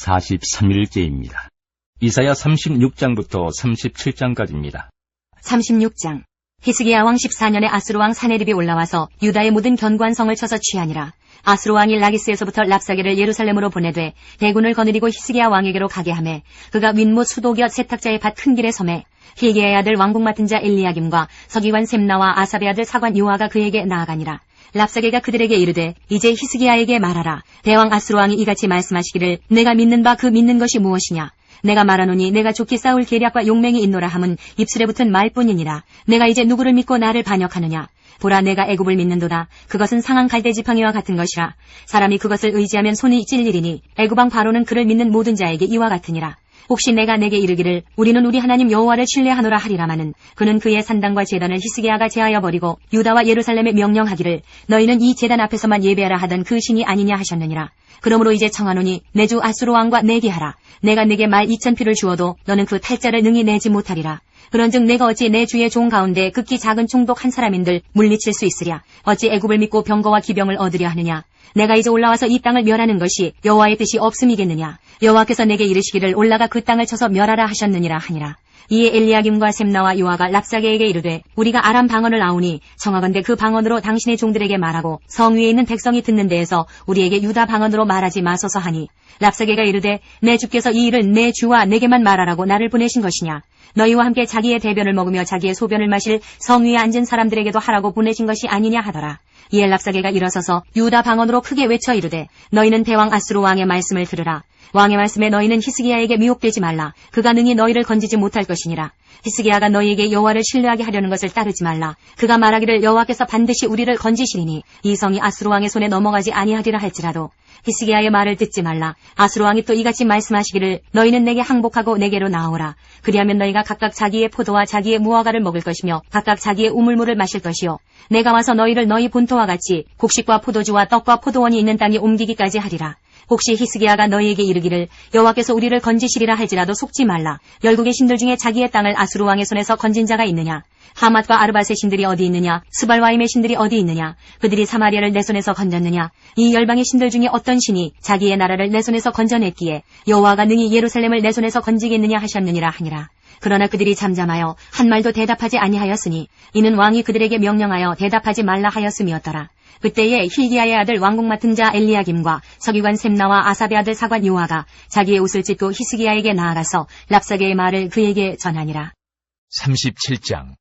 43일째입니다. 이사야 36장부터 37장까지입니다. 36장. 히스기야 왕 14년에 아스로 왕 사네립이 올라와서 유다의 모든 견관성을 쳐서 취하니라. 아스로 왕이 라기스에서부터 랍사게를 예루살렘으로 보내되 대군을 거느리고 히스기야 왕에게로 가게 하매 그가 윗못 수도곁 세탁자의 밭 큰 길에 섬에 hil기야의 아들 왕궁 맡은 자 엘리야김과 서기관 셈나와 아삽의 아들 사관 요아가 그에게 나아가니라. 랍사게가 그들에게 이르되 이제 히스기야에게 말하라. 대왕 아스로 왕이 이같이 말씀하시기를 내가 믿는 바 그 믿는 것이 무엇이냐. 내가 말하노니 내가 좋게 싸울 계략과 용맹이 있노라 함은 입술에 붙은 말뿐이니라. 내가 이제 누구를 믿고 나를 반역하느냐. 보라 내가 애굽을 믿는도다. 그것은 상한 갈대 지팡이와 같은 것이라. 사람이 그것을 의지하면 손이 찔리리니 애굽왕 바로는 그를 믿는 모든 자에게 이와 같으니라. 혹시 내가 내게 이르기를 우리는 우리 하나님 여호와를 신뢰하노라 하리라마는 그는 그의 산당과 제단을 히스기야가 제하여 버리고 유다와 예루살렘에 명령하기를 너희는 이 제단 앞에서만 예배하라 하던 그 신이 아니냐 하셨느니라. 그러므로 이제 청하노니 내 주 아수르 왕과 내기하라. 내가 내게 말 2000피를 주어도 너는 그 탈자를 능히 내지 못하리라. 그런즉 내가 어찌 내 주의 종 가운데 극히 작은 총독 한 사람인들 물리칠 수 있으랴. 어찌 애굽을 믿고 병거와 기병을 얻으려 하느냐. 내가 이제 올라와서 이 땅을 멸하는 것이 여호와의 뜻이 없음이겠느냐. 여호와께서 내게 이르시기를 올라가 그 땅을 쳐서 멸하라 하셨느니라 하니라. 이에 엘리야김과 셈나와 요아가 랍사게에게 이르되 우리가 아람 방언을 아오니 청하건대 그 방언으로 당신의 종들에게 말하고 성 위에 있는 백성이 듣는 데에서 우리에게 유다 방언으로 말하지 마소서 하니 랍사게가 이르되 내 주께서 이 일을 내 주와 내게만 말하라고 나를 보내신 것이냐. 너희와 함께 자기의 대변을 먹으며 자기의 소변을 마실 성 위에 앉은 사람들에게도 하라고 보내신 것이 아니냐 하더라. 이에 랍사게가 일어서서 유다 방언으로 크게 외쳐 이르되 너희는 대왕 아스로 왕의 말씀을 들으라. 왕의 말씀에 너희는 히스기야에게 미혹되지 말라. 그가 능히 너희를 건지지 못할 것이니라. 히스기야가 너희에게 여호와를 신뢰하게 하려는 것을 따르지 말라. 그가 말하기를 여호와께서 반드시 우리를 건지시리니 이 성이 아스로 왕의 손에 넘어가지 아니하리라 할지라도 히스기야의 말을 듣지 말라. 아스로 왕이 또 이같이 말씀하시기를 너희는 내게 항복하고 내게로 나오라. 그리하면 너희가 각각 자기의 포도와 자기의 무화과를 먹을 것이며 각각 자기의 우물물을 마실 것이요 내가 와서 너희를 너희 본토와 같이 곡식과 포도주와 떡과 포도원이 있는 땅에 옮기기까지 하리라. 혹시 히스기야가 너희에게 이르기를 여호와께서 우리를 건지시리라 할지라도 속지 말라. 열국의 신들 중에 자기의 땅을 아수르 왕의 손에서 건진 자가 있느냐. 하맛과 아르밧의 신들이 어디 있느냐. 스발와임의 신들이 어디 있느냐. 그들이 사마리아를 내 손에서 건졌느냐. 이 열방의 신들 중에 어떤 신이 자기의 나라를 내 손에서 건져냈기에 여호와가 능히 예루살렘을 내 손에서 건지겠느냐 하셨느니라 하니라. 그러나 그들이 잠잠하여 한 말도 대답하지 아니하였으니 이는 왕이 그들에게 명령하여 대답하지 말라 하였음이었더라. 그때에 hil기야의 아들 왕궁 맡은 자 엘리야김과 서기관 셈나와 아삽의 아들 사관 요아가 자기의 옷을 찢고 히스기야에게 나아가서 랍사게의 말을 그에게 전하니라. 37장.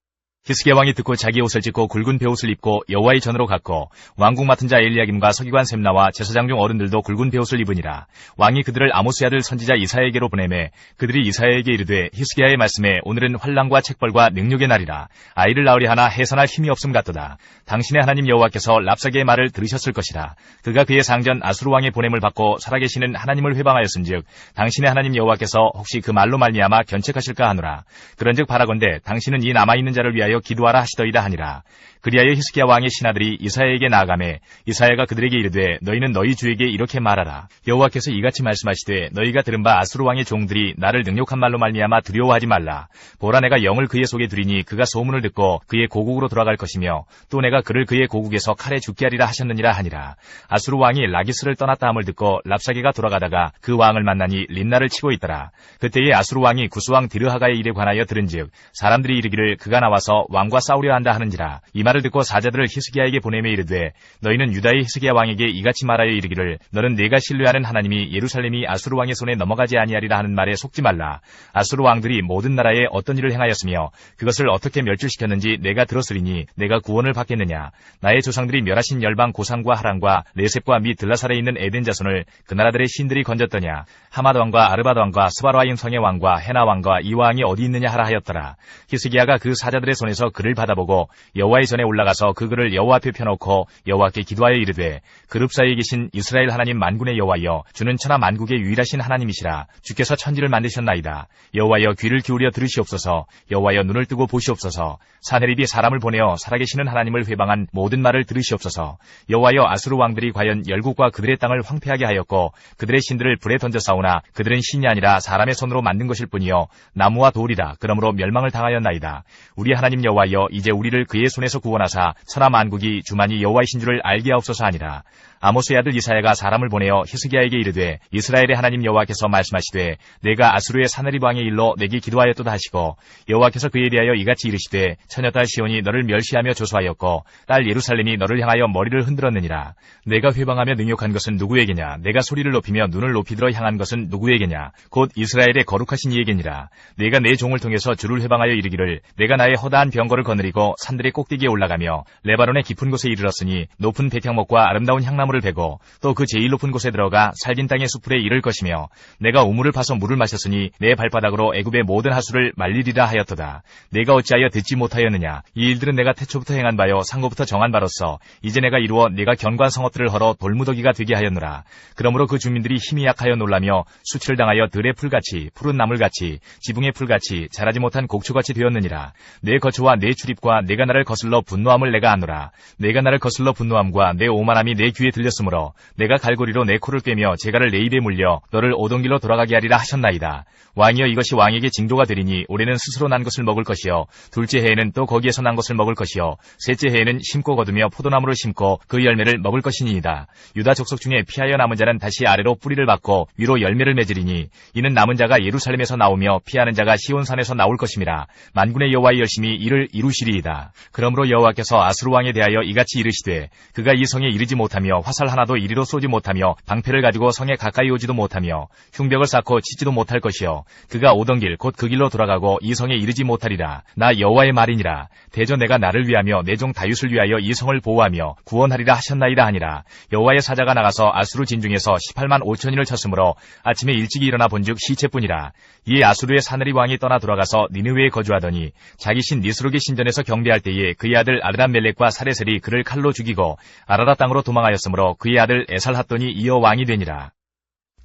히스기야 왕이 듣고 자기 옷을 찢고 굵은 베옷을 입고 여호와의 전으로 갔고 왕궁 맡은 자 엘리야김과 서기관 셈나와 제사장 중 어른들도 굵은 베옷을 입으니라. 왕이 그들을 아모스의 아들 선지자 이사야에게로 보내매 그들이 이사야에게 이르되 히스기야의 말씀에 오늘은 환난과 책벌과 능력의 날이라. 아이를 낳으려 하나 해산할 힘이 없음 같도다. 당신의 하나님 여호와께서 랍사게의 말을 들으셨을 것이라. 그가 그의 상전 아수르 왕의 보냄을 받고 살아계시는 하나님을 회방하였은즉 당신의 하나님 여호와께서 혹시 그 말로 말미암아 견책하실까 하노라. 그런즉 바라건대 당신은 이 남아있는 자를 위하여 기도하라 하시더이다 하니라. 그리하여 히스기야 왕의 신하들이 이사야에게 나아가매 이사야가 그들에게 이르되 너희는 너희 주에게 이렇게 말하라. 여호와께서 이같이 말씀하시되 너희가 들은 바 아수르 왕의 종들이 나를 능욕한 말로 말미암아 두려워하지 말라. 보라 내가 영을 그의 속에 두리니 그가 소문을 듣고 그의 고국으로 돌아갈 것이며 또 내가 그를 그의 고국에서 칼에 죽게 하리라 하셨느니라 하니라. 아수르 왕이 라기스를 떠났다 함을 듣고 랍사게가 돌아가다가 그 왕을 만나니 린나를 치고 있더라. 그때에 아수르 왕이 구스왕 디르하가의 일에 관하여 들은즉 사람들이 이르기를 그가 나와서 왕과 싸우려 한다 하는지라. 이 말을 듣고 사자들을 히스기야에게 보내매 이르되 너희는 유다의 히스기야 왕에게 이같이 말하여 이르기를 너는 네가 신뢰하는 하나님이 예루살렘이 아수르 왕의 손에 넘어가지 아니하리라 하는 말에 속지 말라. 아수르 왕들이 모든 나라에 어떤 일을 행하였으며 그것을 어떻게 멸절시켰는지 내가 들었으리니 내가 구원을 받겠느냐. 나의 조상들이 멸하신 열방 고산과 하란과 레셉과 미 들라살에 있는 에덴 자손을 그 나라들의 신들이 건졌더냐. 하맛 왕과 아르밧 왕과 스바라임 성의 왕과 헤나 왕과 이 왕이 어디 있느냐 하라 하였더라. 히스기야가 그 사자들의 손에서 글을 받아보고 여호와의 전에 올라가서 그 글을 여호와 앞에 펴놓고 여호와께 기도하여 이르되 그룹 사이에 계신 이스라엘 하나님 만군의 여호와여 주는 천하 만국의 유일하신 하나님이시라. 주께서 천지를 만드셨나이다. 여호와여 귀를 기울여 들으시옵소서. 여호와여 눈을 뜨고 보시옵소서. 사네립이 사람을 보내어 살아계시는 하나님을 회방한 모든 말을 들으시옵소서. 여호와여 아수르 왕들이 과연 열국과 그들의 땅을 황폐하게 하였고 그들의 신들을 불에 던져 싸우나 그들은 신이 아니라 사람의 손으로 만든 것일 뿐이요 나무와 돌이라. 그러므로 멸망을 당하였나이다. 우리 하나님 여호와여 이제 우리를 그의 손에서 구원하사 천하 만국이 주만이 여호와이신 줄을 알게 하옵소서 하니라. 아모스의 아들 이사야가 사람을 보내어 히스기야에게 이르되 이스라엘의 하나님 여호와께서 말씀하시되 내가 아수르의 사느립 왕의 일로 내게 기도하였도다 하시고 여호와께서 그에 대하여 이같이 이르시되 처녀딸 시온이 너를 멸시하며 조소하였고 딸 예루살렘이 너를 향하여 머리를 흔들었느니라. 내가 회방하며 능욕한 것은 누구에게냐? 내가 소리를 높이며 눈을 높이 들어 향한 것은 누구에게냐? 곧 이스라엘의 거룩하신 이에게니라. 내가 내 종을 통해서 주를 회방하여 이르기를 내가 나의 허다한 병거를 거느리고 산들의 꼭대기에 올라가며 레바논의 깊은 곳에 이르렀으니 높은 백향목과 아름다운 향나무를 베고 또 그 제일 높은 곳에 들어가 살긴 땅의 수풀에 이를 것이며 내가 우물을 파서 물을 마셨으니 내 발바닥으로 애굽의 모든 하수를 말리리라 하였도다. 내가 어찌하여 듣지 못하였느냐? 이 일들은 내가 태초부터 행한 바요 상고부터 정한 바로서 이제 내가 이루어 내가 견고한 성읍들을 헐어 돌무더기가 되게 하였노라. 그러므로 그 주민들이 힘이 약하여 놀라며 수치를 당하여 들의 풀같이 푸른 나물같이 지붕의 풀같이 자라지 못한 곡초같이 되었느니라. 내 거처와 내 출입과 내가 나를 거슬러 분노함을 내가 아노라. 내가 나를 거슬러 분노함과 내 오만함이 내 귀에 들렸으므로 내가 갈고리로 내 코를 꿰며 제갈을 내 입에 물려 너를 오던 길로 돌아가게 하리라 하셨나이다. 왕이여 이것이 왕에게 징조가 되리니 올해는 스스로 난 것을 먹을 것이요 둘째 해에는 또 거기에서 난 것을 먹을 것이요 셋째 해에는 심고 거두며 포도나무를 심고 그 열매를 먹을 것이니이다. 유다 족속 중에 피하여 남은 자는 다시 아래로 뿌리를 받고 위로 열매를 맺으리니 이는 남은 자가 예루살렘에서 나오며 피하는 자가 시온산에서 나올 것임이라. 만군의 여호와의 열심히 이를 이루시리이다. 그러므로 여호와께서 아수르 왕에 대하여 이같이 이르시되 그가 이 성에 이르지 못하며 화살 하나도 이리로 쏘지 못하며 방패를 가지고 성에 가까이 오지도 못하며 흉벽을 쌓고 치지도 못할 것이요 그가 오던 길 곧 그 길로 돌아가고 이 성에 이르지 못하리라. 나 여호와의 말이니라. 대저 내가 나를 위하며 내 종 다윗을 위하여 이 성을 보호하며 구원하리라 하셨나이다 하니라. 여호와의 사자가 나가서 아수르 진중에서 18만 5천인을 쳤으므로 아침에 일찍이 일어나 본즉 시체뿐이라. 이에 아수르의 사느립 왕이 떠나 돌아가서 니느웨에 거주하더니 자기 신 니스록의 신전에서 경배할 때에 그의 아들 아르람멜렉과 사레셀이 그를 칼로 죽이고 아라라 땅으로 도망하였으므로 그의 아들 에살핫돈이 이어 왕이 되니라.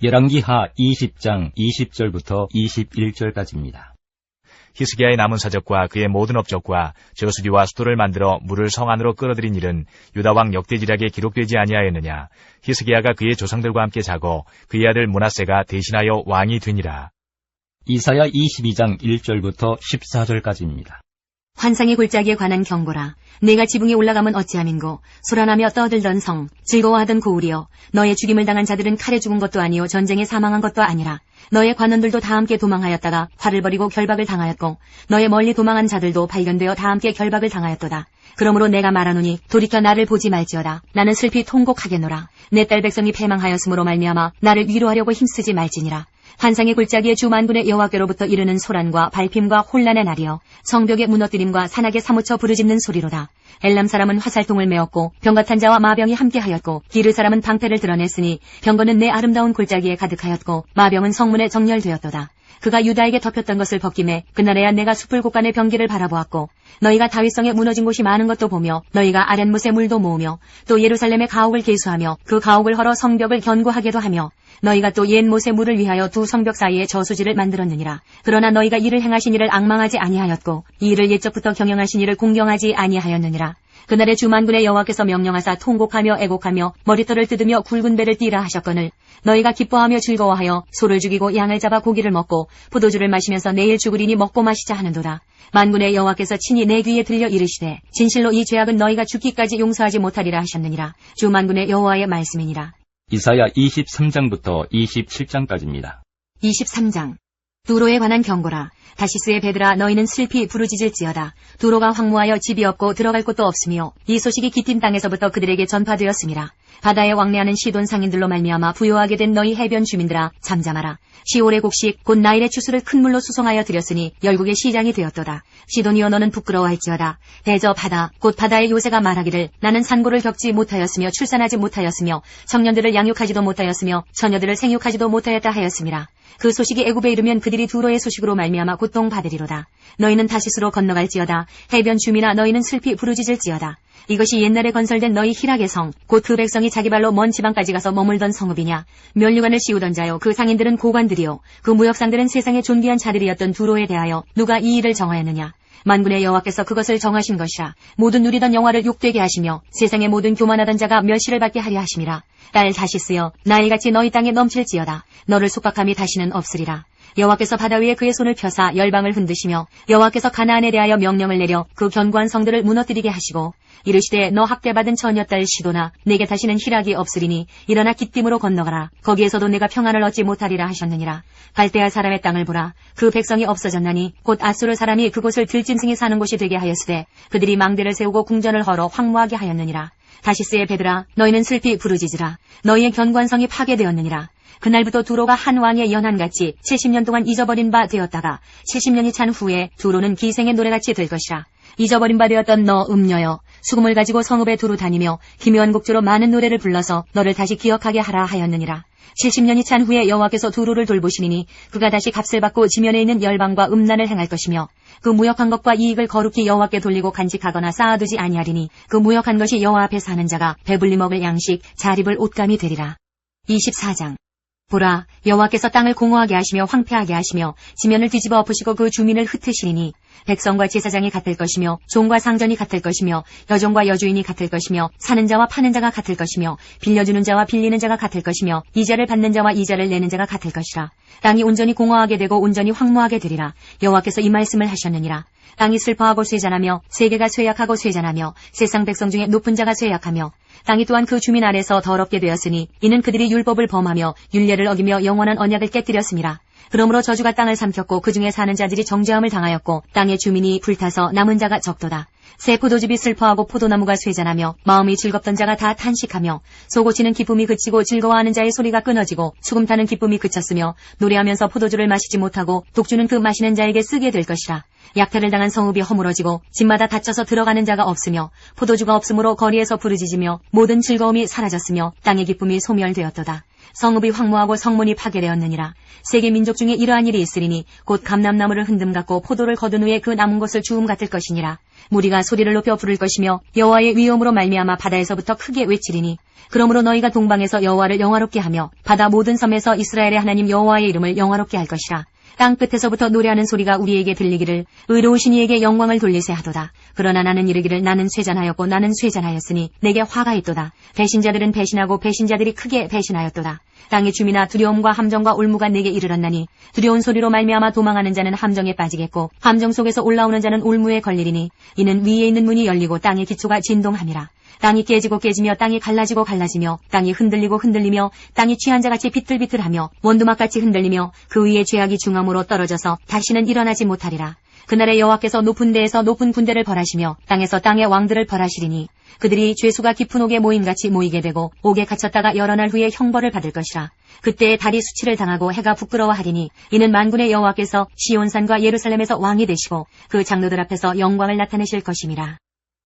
열왕기하 20장 20절부터 21절까지입니다. 히스기야의 남은 사적과 그의 모든 업적과 저수지와 수도를 만들어 물을 성 안으로 끌어들인 일은 유다왕 역대지략에 기록되지 아니하였느냐. 히스기야가 그의 조상들과 함께 자고 그의 아들 므낫세가 대신하여 왕이 되니라. 이사야 22장 1절부터 14절까지입니다. 환상의 골짜기에 관한 경고라. 내가 지붕에 올라가면 어찌함인고 소란하며 떠들던 성 즐거워하던 고울이여 너의 죽임을 당한 자들은 칼에 죽은 것도 아니요 전쟁에 사망한 것도 아니라 너의 관원들도 다 함께 도망하였다가 활을 버리고 결박을 당하였고 너의 멀리 도망한 자들도 발견되어 다 함께 결박을 당하였도다. 그러므로 내가 말하노니 돌이켜 나를 보지 말지어다. 나는 슬피 통곡하겠노라. 내 딸 백성이 패망하였으므로 말미암아 나를 위로하려고 힘쓰지 말지니라. 환상의 골짜기에 주 만군의 여호와께로부터 이르는 소란과 발핌과 혼란의 날이여 성벽의 무너뜨림과 산악에 사무쳐 부르짖는 소리로다. 엘람 사람은 화살통을 메었고 병과 탄 자와 마병이 함께하였고 기르 사람은 방패를 드러냈으니 병거는 내 아름다운 골짜기에 가득하였고 마병은 성문에 정렬되었도다. 그가 유다에게 덮였던 것을 벗김에 그날에야 내가 숲을 곳간의 병기를 바라보았고 너희가 다윗성에 무너진 곳이 많은 것도 보며 너희가 아랫못에 물도 모으며 또 예루살렘의 가옥을 계수하며 그 가옥을 헐어 성벽을 견고하게도 하며 너희가 또 옛 못의 물을 위하여 두 성벽 사이에 저수지를 만들었느니라. 그러나 너희가 이를 행하신 이를 앙망하지 아니하였고 이 일을 옛적부터 경영하신 이를 공경하지 아니하였느니라. 그날에 주 만군의 여호와께서 명령하사 통곡하며 애곡하며 머리털을 뜯으며 굵은 배를 띠라 하셨거늘 너희가 기뻐하며 즐거워하여 소를 죽이고 양을 잡아 고기를 먹고 포도주를 마시면서 내일 죽으리니 먹고 마시자 하는도다. 만군의 여호와께서 친히 내 귀에 들려 이르시되 진실로 이 죄악은 너희가 죽기까지 용서하지 못하리라 하셨느니라. 주 만군의 여호와의 말씀이니라. 이사야 23장부터 27장까지입니다. 23장 두로에 관한 경고라. 다시스의 배들아 너희는 슬피 부르짖을지어다. 두로가 황무하여 집이 없고 들어갈 곳도 없으며 이 소식이 기팀 땅에서부터 그들에게 전파되었음이라. 바다에 왕래하는 시돈 상인들로 말미암아 부요하게 된 너희 해변 주민들아 잠잠하라. 시올의 곡식 곧 나일의 추수를 큰 물로 수송하여 드렸으니 열국의 시장이 되었도다. 시돈이여 너는 부끄러워할지어다. 대저 바다 곧 바다의 요새가 말하기를 나는 산고를 겪지 못하였으며 출산하지 못하였으며 청년들을 양육하지도 못하였으며 처녀들을 생육하지도 못하였다 하였음이라. 그 소식이 애굽에 이르면 그들이 두로의 소식으로 말미암아 고통받으리로다. 너희는 다시스로 건너갈지어다. 해변 주민아 너희는 슬피 부르짖을지어다. 이것이 옛날에 건설된 너희 희락의 성, 곧 그 백성이 자기 발로 먼 지방까지 가서 머물던 성읍이냐. 면류관을 씌우던 자요, 그 상인들은 고관들이요, 그 무역상들은 세상의 존귀한 자들이었던 두로에 대하여 누가 이 일을 정하였느냐. 만군의 여호와께서 그것을 정하신 것이라. 모든 누리던 영화를 욕되게 하시며 세상의 모든 교만하던 자가 멸시를 받게 하려 하심이라. 딸 다시스여 나일같이 너희 땅에 넘칠지어다. 너를 속박함이 다시는 없으리라. 여호와께서 바다 위에 그의 손을 펴사 열방을 흔드시며 여호와께서 가나안에 대하여 명령을 내려 그 견고한 성들을 무너뜨리게 하시고 이르시되 너 학대받은 처녀 딸 시도나 내게 다시는 희락이 없으리니 일어나 깃딤으로 건너가라. 거기에서도 내가 평안을 얻지 못하리라 하셨느니라. 갈대아 사람의 땅을 보라. 그 백성이 없어졌나니 곧 아수르 사람이 그곳을 들짐승이 사는 곳이 되게 하였으되 그들이 망대를 세우고 궁전을 헐어 황무하게 하였느니라. 다시스의 배들아 너희는 슬피 부르짖으라. 너희의 견관성이 파괴되었느니라. 그날부터 두로가 한 왕의 연한같이 70년 동안 잊어버린 바 되었다가 70년이 찬 후에 두로는 기생의 노래같이 될 것이라. 잊어버린 바 되었던 너 음녀여 수금을 가지고 성읍에 두루 다니며 기묘한 곡조로 많은 노래를 불러서 너를 다시 기억하게 하라 하였느니라. 70년이 찬 후에 여호와께서 두로를 돌보시리니 그가 다시 값을 받고 지면에 있는 열방과 음란을 행할 것이며 그 무역한 것과 이익을 거룩히 여호와께 돌리고 간직하거나 쌓아두지 아니하리니 그 무역한 것이 여호와 앞에 사는 자가 배불리 먹을 양식 잘 입을 옷감이 되리라. 24장 보라, 여호와께서 땅을 공허하게 하시며 황폐하게 하시며 지면을 뒤집어 엎으시고 그 주민을 흩으시리니 백성과 제사장이 같을 것이며 종과 상전이 같을 것이며 여종과 여주인이 같을 것이며 사는 자와 파는 자가 같을 것이며 빌려주는 자와 빌리는 자가 같을 것이며 이자를 받는 자와 이자를 내는 자가 같을 것이라. 땅이 온전히 공허하게 되고 온전히 황무하게 되리라. 여호와께서 이 말씀을 하셨느니라. 땅이 슬퍼하고 쇠잔하며 세계가 쇠약하고 쇠잔하며 세상 백성 중에 높은 자가 쇠약하며 땅이 또한 그 주민 아래서 더럽게 되었으니 이는 그들이 율법을 범하며 율례를 어기며 영원한 언약을 깨뜨렸음이라. 그러므로 저주가 땅을 삼켰고 그 중에 사는 자들이 정죄함을 당하였고 땅의 주민이 불타서 남은 자가 적도다. 새 포도즙이 슬퍼하고 포도나무가 쇠잔하며 마음이 즐겁던 자가 다 탄식하며 소고치는 기쁨이 그치고 즐거워하는 자의 소리가 끊어지고 수금 타는 기쁨이 그쳤으며 노래하면서 포도주를 마시지 못하고 독주는 그 마시는 자에게 쓰게 될 것이라. 약탈을 당한 성읍이 허물어지고 집마다 닫혀서 들어가는 자가 없으며 포도주가 없으므로 거리에서 부르짖으며 모든 즐거움이 사라졌으며 땅의 기쁨이 소멸되었도다. 성읍이 황무하고 성문이 파괴되었느니라. 세계 민족 중에 이러한 일이 있으리니 곧 감람나무를 흔듦 같고 포도를 거둔 후에 그 남은 것을 주움 같을 것이니라. 무리가 소리를 높여 부를 것이며 여호와의 위엄으로 말미암아 바다에서부터 크게 외치리니 그러므로 너희가 동방에서 여호와를 영화롭게 하며 바다 모든 섬에서 이스라엘의 하나님 여호와의 이름을 영화롭게 할 것이라. 땅 끝에서부터 노래하는 소리가 우리에게 들리기를 의로우신 이에게 영광을 돌리세 하도다. 그러나 나는 이르기를 나는 쇠잔하였고 나는 쇠잔하였으니 내게 화가 있도다. 배신자들은 배신하고 배신자들이 크게 배신하였도다. 땅의 주민아 두려움과 함정과 올무가 내게 이르렀나니 두려운 소리로 말미암아 도망하는 자는 함정에 빠지겠고 함정 속에서 올라오는 자는 올무에 걸리리니 이는 위에 있는 문이 열리고 땅의 기초가 진동함이라. 땅이 깨지고 깨지며 땅이 갈라지고 갈라지며 땅이 흔들리고 흔들리며 땅이 취한 자같이 비틀비틀하며 원두막같이 흔들리며 그 위에 죄악이 중앙으로 떨어져서 다시는 일어나지 못하리라. 그날에 여호와께서 높은 데에서 높은 군대를 벌하시며 땅에서 땅의 왕들을 벌하시리니 그들이 죄수가 깊은 옥에 모임같이 모이게 되고 옥에 갇혔다가 여러 날 후에 형벌을 받을 것이라. 그때에 달이 수치를 당하고 해가 부끄러워하리니 이는 만군의 여호와께서 시온산과 예루살렘에서 왕이 되시고 그 장로들 앞에서 영광을 나타내실 것임이라.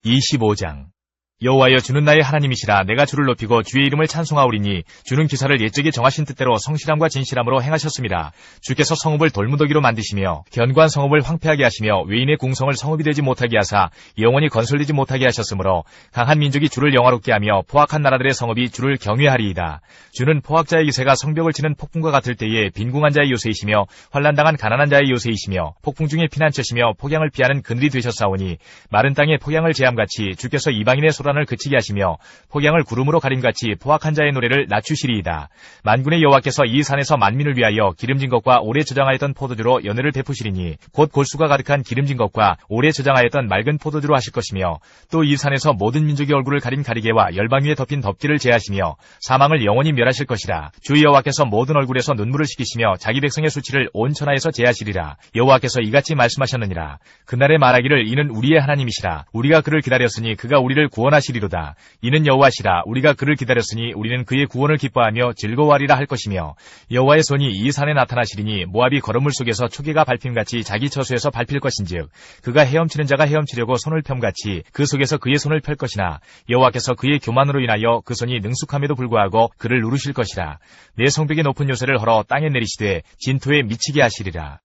25장 여호와여 주는 나의 하나님이시라. 내가 주를 높이고 주의 이름을 찬송하오리니 주는 기사를 옛적에 정하신 뜻대로 성실함과 진실함으로 행하셨습니다. 주께서 성읍을 돌무더기로 만드시며 견고한 성읍을 황폐하게 하시며 외인의 궁성을 성읍이 되지 못하게 하사 영원히 건설되지 못하게 하셨으므로 강한 민족이 주를 영화롭게 하며 포악한 나라들의 성읍이 주를 경외하리이다. 주는 포악자의 기세가 성벽을 치는 폭풍과 같을 때에 빈궁한 자의 요새이시며 환난당한 가난한 자의 요새이시며 폭풍 중에 피난처시며 폭양을 피하는 그늘이 되셨사오니 마른 땅에 폭양을 제함같이 주께서 이방인의 소란을 그치게 하시며 폭양을 구름으로 가림같이 포악한 자의 노래를 낮추시리이다. 만군의 여호와께서 이 산에서 만민을 위하여 기름진 것과 오래 저장하였던 포도주로 연회를 베푸시리니 곧 골수가 가득한 기름진 것과 오래 저장하였던 맑은 포도주로 하실 것이며 또 이 산에서 모든 민족의 얼굴을 가린 가리개와 열방 위에 덮인 덮개를 제하시며 사망을 영원히 멸하실 것이라. 주 여호와께서 모든 얼굴에서 눈물을 씻기시며 자기 백성의 수치를 온 천하에서 제하시리라. 여호와께서 이같이 말씀하셨느니라. 그날에 말하기를 이는 우리의 하나님이시라. 우리가 그를 기다렸으니 그가 우리를 구원하시리로다. 이는 여호와시라. 우리가 그를 기다렸으니 우리는 그의 구원을 기뻐하며 즐거워하리라 할 것이며 여호와의 손이 이 산에 나타나시리니 모압이 걸음물 속에서 초계가 밟힘같이 자기 처소에서 밟힐 것인즉 그가 헤엄치는 자가 헤엄치려고 손을 펴같이 그 속에서 그의 손을 펼 것이나 여호와께서 그의 교만으로 인하여 그 손이 능숙함에도 불구하고 그를 누르실 것이라. 내 성벽의 높은 요새를 헐어 땅에 내리시되 진토에 미치게 하시리라.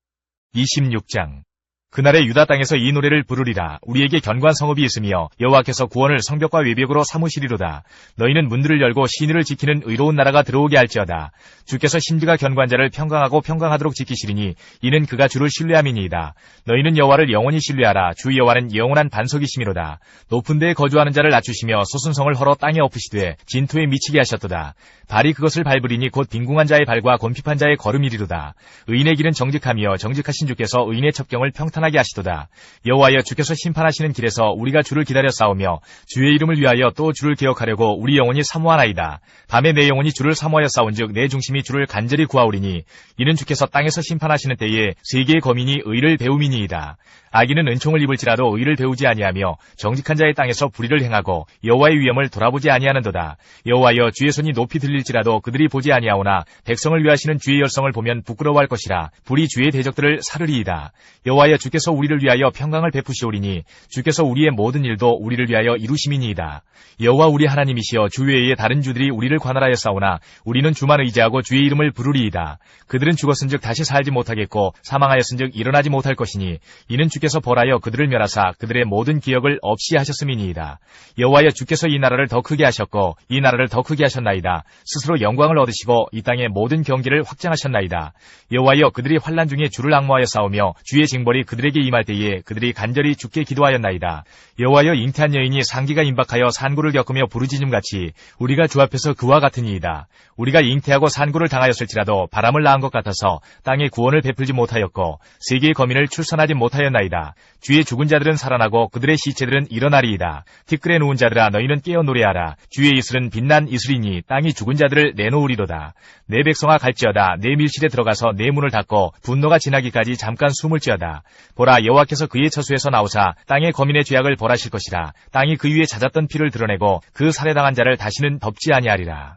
26장 그날의 유다 땅에서 이 노래를 부르리라. 우리에게 견고한 성읍이 있으며 여호와께서 구원을 성벽과 외벽으로 삼으시리로다. 너희는 문들을 열고 시내를 지키는 의로운 나라가 들어오게 할지어다. 주께서 심지가 견고한 자를 평강하고 평강하도록 지키시리니 이는 그가 주를 신뢰함이니이다. 너희는 여호와를 영원히 신뢰하라. 주 여호와는 영원한 반석이시미로다. 높은 데에 거주하는 자를 낮추시며 소순성을 헐어 땅에 엎으시되 진토에 미치게 하셨도다. 발이 그것을 밟으리니 곧 빈궁한 자의 발과 곤핍한 자의 걸음이리로다. 의인의 길은 정직하며 정직하신 주께서 의인의 첩경을 평탄하게 하시도다. 여호와여, 주께서 심판하시는 길에서 우리가 주를 기다려 싸우며 주의 이름을 위하여 또 주를 기억하려고 우리 영혼이 사모하나이다. 밤에 내 영혼이 주를 사모하여 싸운즉 내 중심이 주를 간절히 구하오리니 이는 주께서 땅에서 심판하시는 때에 세계의 거민이 의를 배움이니이다. 악인은 은총을 입을지라도 의를 배우지 아니하며 정직한 자의 땅에서 불의를 행하고 여호와의 위엄을 돌아보지 아니하는도다. 여호와여, 주의 손이 높이 들릴지라도 그들이 보지 아니하오나 백성을 위하시는 주의 열성을 보면 부끄러워할 것이라. 불이 주의 대적들을 사르리이다. 여호와여, 주께서 우리를 위하여 평강을 베푸시오리니 주께서 우리의 모든 일도 우리를 위하여 이루심이니이다. 여호와 우리 하나님이시여, 주 외에 다른 주들이 우리를 관할하여 싸우나 우리는 주만 의지하고 주의 이름을 부르리이다. 그들은 죽었은즉 다시 살지 못하겠고 사망하였은즉 일어나지 못할 것이니 이는 주께서 벌하여 그들을 멸하사 그들의 모든 기억을 없이 하셨음이니이다. 여호와여, 주께서 이 나라를 더 크게 하셨고 이 나라를 더 크게 하셨나이다. 스스로 영광을 얻으시고 이 땅의 모든 경계를 확장하셨나이다. 여호와여, 그들이 환난 중에 주를 앙모하여 싸우며 주의 징벌이 그들에게 임할 때에 그들이 간절히 주께 기도하였나이다. 여호와여, 잉태한 여인이 상기가 임박하여 산고를 겪으며 부르짖음같이 우리가 주 앞에서 그와 같으니이다. 우리가 잉태하고 산고를 당하였을지라도 바람을 낳은 것 같아서 땅에 구원을 베풀지 못하였고 세계의 거민을 출산하지 못하였나이다. 주의 죽은 자들은 살아나고 그들의 시체들은 일어나리이다. 티끌에 누운 자들아, 너희는 깨어 노래하라. 주의 이슬은 빛난 이슬이니 땅이 죽은 자들을 내놓으리로다. 내 백성아, 갈지어다. 내 밀실에 들어가서 내 문을 닫고 분노가 지나기까지 잠깐 숨을지어다. 보라, 여호와께서 그의 처소에서 나오사 땅의 거민의 죄악을 벌하실 것이라. 땅이 그 위에 잦았던 피를 드러내고 그 살해당한 자를 다시는 덮지 아니하리라.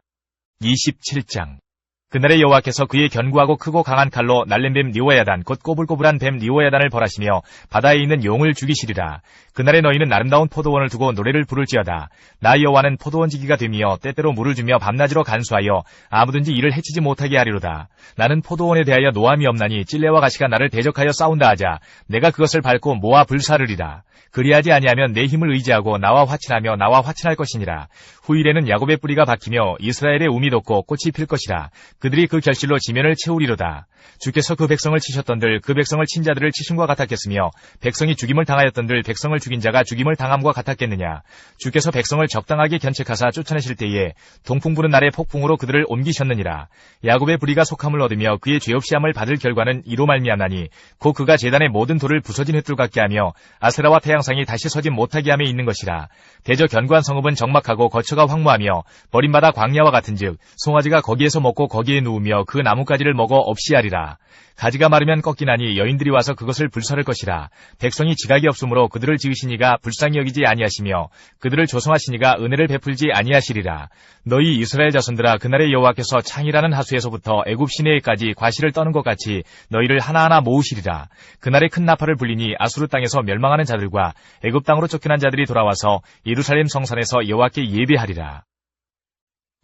27장. 그날에 여호와께서 그의 견고하고 크고 강한 칼로 날랜 뱀 리오야단 곧 꼬불꼬불한 뱀 리오야단을 벌하시며 바다에 있는 용을 죽이시리라. 그날에 너희는 아름다운 포도원을 두고 노래를 부를지어다. 나 여호와는 포도원지기가 되며 때때로 물을 주며 밤낮으로 간수하여 아무든지 이를 해치지 못하게 하리로다. 나는 포도원에 대하여 노함이 없나니 찔레와 가시가 나를 대적하여 싸운다 하자 내가 그것을 밟고 모아 불사르리라. 그리하지 아니하면 내 힘을 의지하고 나와 화친하며 나와 화친할 것이니라. 후일에는 야곱의 뿌리가 박히며 이스라엘의 움이 돋고 꽃이 필 것이라. 그들이 그 결실로 지면을 채우리로다. 주께서 그 백성을 치셨던들 그 백성을 친 자들을 치심과 같았겠으며 백성이 죽임을 당하였던들 백성을 죽인 자가 죽임을 당함과 같았겠느냐. 주께서 백성을 적당하게 견책하사 쫓아내실 때에 동풍 부는 날의 폭풍으로 그들을 옮기셨느니라. 야곱의 불의가 속함을 얻으며 그의 죄 없이 함을 받을 결과는 이로 말미암나니 곧 그가 제단의 모든 돌을 부서진 횃돌 같게 하며 아세라와 태양상이 다시 서지 못하게 함에 있는 것이라. 대저 견고한 성읍은 적막하고 거처가 황무하며 버림받아 광야와 같은즉 송아지가 거기에서 먹고 거기에 누우며 그 나뭇가지를 먹어 없이 하리라. 가지가 마르면 꺾이나니 여인들이 와서 그것을 불사를 것이라. 백성이 지각이 없으므로 그들을 지으시니가 불쌍히 여기지 아니하시며 그들을 조성하시니가 은혜를 베풀지 아니하시리라. 너희 이스라엘 자손들아, 그날의 여호와께서 창이라는 하수에서부터 애굽 시내에까지 과실을 떠는 것 같이 너희를 하나하나 모으시리라. 그날에 큰 나팔을 불리니 아수르 땅에서 멸망하는 자들과 애굽 땅으로 쫓겨난 자들이 돌아와서 예루살렘 성산에서 여호와께 예배하리라.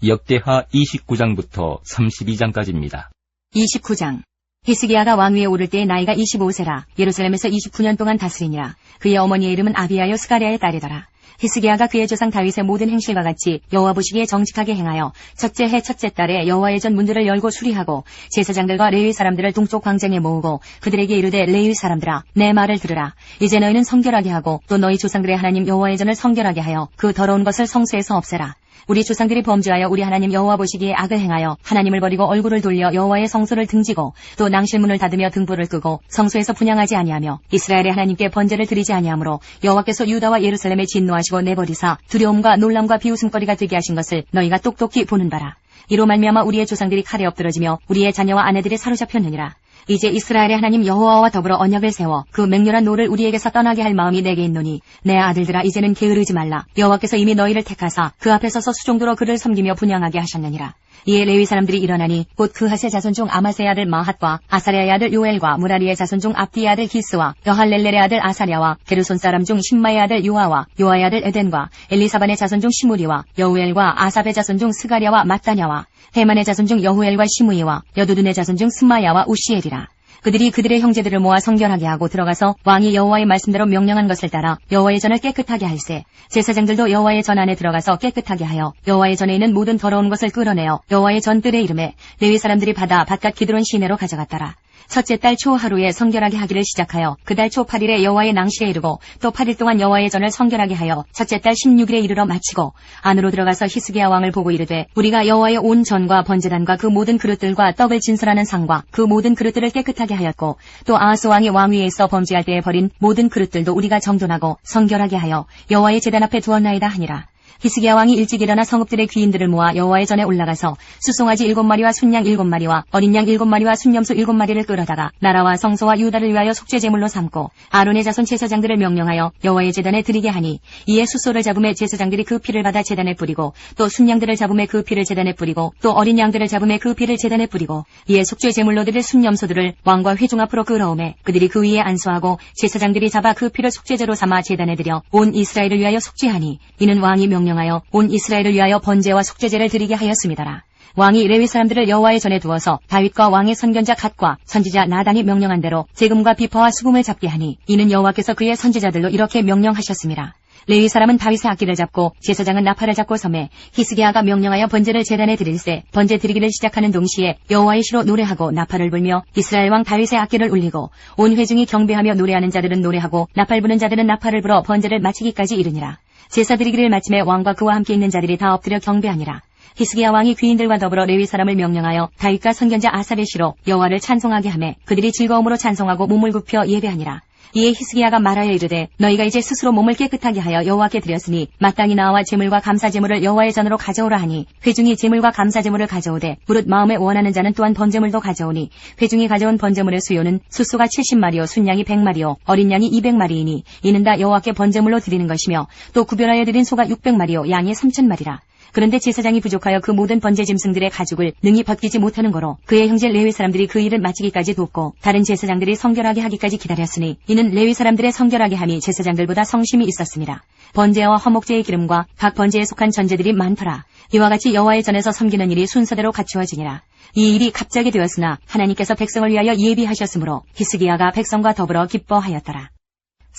역대하 29장부터 32장까지입니다. 29장. 히스기야가 왕위에 오를 때의 나이가 25세라. 예루살렘에서 29년 동안 다스리니라. 그의 어머니의 이름은 아비야요 스가랴의 딸이더라. 히스기야가 그의 조상 다윗의 모든 행실과 같이 여호와 보시기에 정직하게 행하여 첫째 해 첫째 달에 여호와의 전 문들을 열고 수리하고 제사장들과 레위 사람들을 동쪽 광장에 모으고 그들에게 이르되 레위 사람들아, 내 말을 들으라. 이제 너희는 성결하게 하고 또 너희 조상들의 하나님 여호와의 전을 성결하게 하여 그 더러운 것을 성소에서 없애라. 우리 조상들이 범죄하여 우리 하나님 여호와 보시기에 악을 행하여 하나님을 버리고 얼굴을 돌려 여호와의 성소를 등지고 또 낭실문을 닫으며 등불을 끄고 성소에서 분향하지 아니하며 이스라엘의 하나님께 번제를 드리지 아니하므로 여호와께서 유다와 예루살렘에 진노하시고 내버리사 두려움과 놀람과 비웃음거리가 되게 하신 것을 너희가 똑똑히 보는 바라. 이로 말미암아 우리의 조상들이 칼에 엎드러지며 우리의 자녀와 아내들이 사로잡혔느니라. 이제 이스라엘의 하나님 여호와와 더불어 언약을 세워 그 맹렬한 노를 우리에게서 떠나게 할 마음이 내게 있노니 내 아들들아, 이제는 게으르지 말라. 여호와께서 이미 너희를 택하사 그 앞에 서서 수종도로 그를 섬기며 분향하게 하셨느니라. 이에 레위 사람들이 일어나니 곧 그하스의 자손 중 아마세의 아들 마핫과 아사랴의 아들 요엘과 무라리의 자손 중 압디의 아들 기스와 여할렐렐의 아들 아사랴와 게르손 사람 중 신마의 아들 요아와 요아의 아들 에덴과 엘리사반의 자손 중 시무리와 여우엘과 아삽의 자손 중 스가랴와 마따냐와 헤만의 자손 중 여후엘과 시므이와 여두둔의 자손 중 스마야와 우시엘이라. 그들이 그들의 형제들을 모아 성결하게 하고 들어가서 왕이 여호와의 말씀대로 명령한 것을 따라 여호와의 전을 깨끗하게 할세. 제사장들도 여호와의 전 안에 들어가서 깨끗하게 하여 여호와의 전에 있는 모든 더러운 것을 끌어내어 여호와의 전 뜰의 이름에 레위 사람들이 받아 바깥 기드론 시내로 가져갔더라. 첫째 달 초 하루에 성결하게 하기를 시작하여 그 달 초 8일에 여호와의 낭실에 이르고 또 8일 동안 여호와의 전을 성결하게 하여 첫째 달 16일에 이르러 마치고 안으로 들어가서 히스기야 왕을 보고 이르되 우리가 여호와의 온 전과 번제단과 그 모든 그릇들과 떡을 진설하는 상과 그 모든 그릇들을 깨끗하게 하였고 또 아하스 왕이 왕위에 있어 범죄할 때에 버린 모든 그릇들도 우리가 정돈하고 성결하게 하여 여호와의 제단 앞에 두었나이다 하니라. 히스기야 왕이 일찍 일어나 성읍들의 귀인들을 모아 여호와의 전에 올라가서 수송아지 7마리와 순양 7마리와 어린 양 7마리와 순염소 7마리를 끌어다가 나라와 성소와 유다를 위하여 속죄 제물로 삼고 아론의 자손 제사장들을 명령하여 여호와의 제단에 드리게 하니 이에 숫소를 잡음에 제사장들이 그 피를 받아 제단에 뿌리고 또 순양들을 잡음에 그 피를 제단에 뿌리고 또 어린 양들을 잡음에 그 피를 제단에 뿌리고 이에 속죄 제물로 드릴 순염소들을 왕과 회중 앞으로 끌어오매 그들이 그 위에 안수하고 제사장들이 잡아 그 피를 속죄제로 삼아 제단에 드려 온 이스라엘을 위하여 속죄하니 이는 왕이 명령하여 온 이스라엘을 위하여 번제와 속죄제를 드리게 하였음이더라. 왕이 레위 사람들을 여호와의 전에 두어서 다윗과 왕의 선견자 갓과 선지자 나단이 명령한 대로 재금과 비퍼와 수금을 잡게 하니 이는 여호와께서 그의 선지자들로 이렇게 명령하셨음이라. 레위 사람은 다윗의 악기를 잡고 제사장은 나팔을 잡고 섬에 히스기야가 명령하여 번제를 제단에 드릴세 번제 드리기를 시작하는 동시에 여호와의 시로 노래하고 나팔을 불며 이스라엘 왕 다윗의 악기를 울리고 온 회중이 경배하며 노래하는 자들은 노래하고 나팔 부는 자들은 나팔을 불어 번제를 마치기까지 이르니라. 제사 드리기를 마침에 왕과 그와 함께 있는 자들이 다 엎드려 경배하니라. 히스기야 왕이 귀인들과 더불어 레위 사람을 명령하여 다윗과 선견자 아삽의 시로 여호와를 찬송하게 하매 그들이 즐거움으로 찬송하고 몸을 굽혀 예배하니라. 이에 히스기야가 말하여 이르되 너희가 이제 스스로 몸을 깨끗하게 하여 여호와께 드렸으니 마땅히 나와 제물과 감사 제물을 여호와의 전으로 가져오라 하니 회중이 제물과 감사 제물을 가져오되 무릇 마음에 원하는 자는 또한 번제물도 가져오니 회중이 가져온 번제물의 수요는 숫소가 70마리요 순양이 100마리요 어린 양이 200마리이니 이는 다 여호와께 번제물로 드리는 것이며 또 구별하여 드린 소가 600마리요 양이 3000마리라. 그런데 제사장이 부족하여 그 모든 번제 짐승들의 가죽을 능히 벗기지 못하는 거로 그의 형제 레위 사람들이 그 일을 마치기까지 돕고 다른 제사장들이 성결하게 하기까지 기다렸으니 이는 레위 사람들의 성결하게 함이 제사장들보다 성심이 있었습니다. 번제와 화목제의 기름과 각 번제에 속한 전제들이 많더라. 이와 같이 여호와의 전에서 섬기는 일이 순서대로 갖추어지니라. 이 일이 갑자기 되었으나 하나님께서 백성을 위하여 예비하셨으므로 히스기야가 백성과 더불어 기뻐하였더라.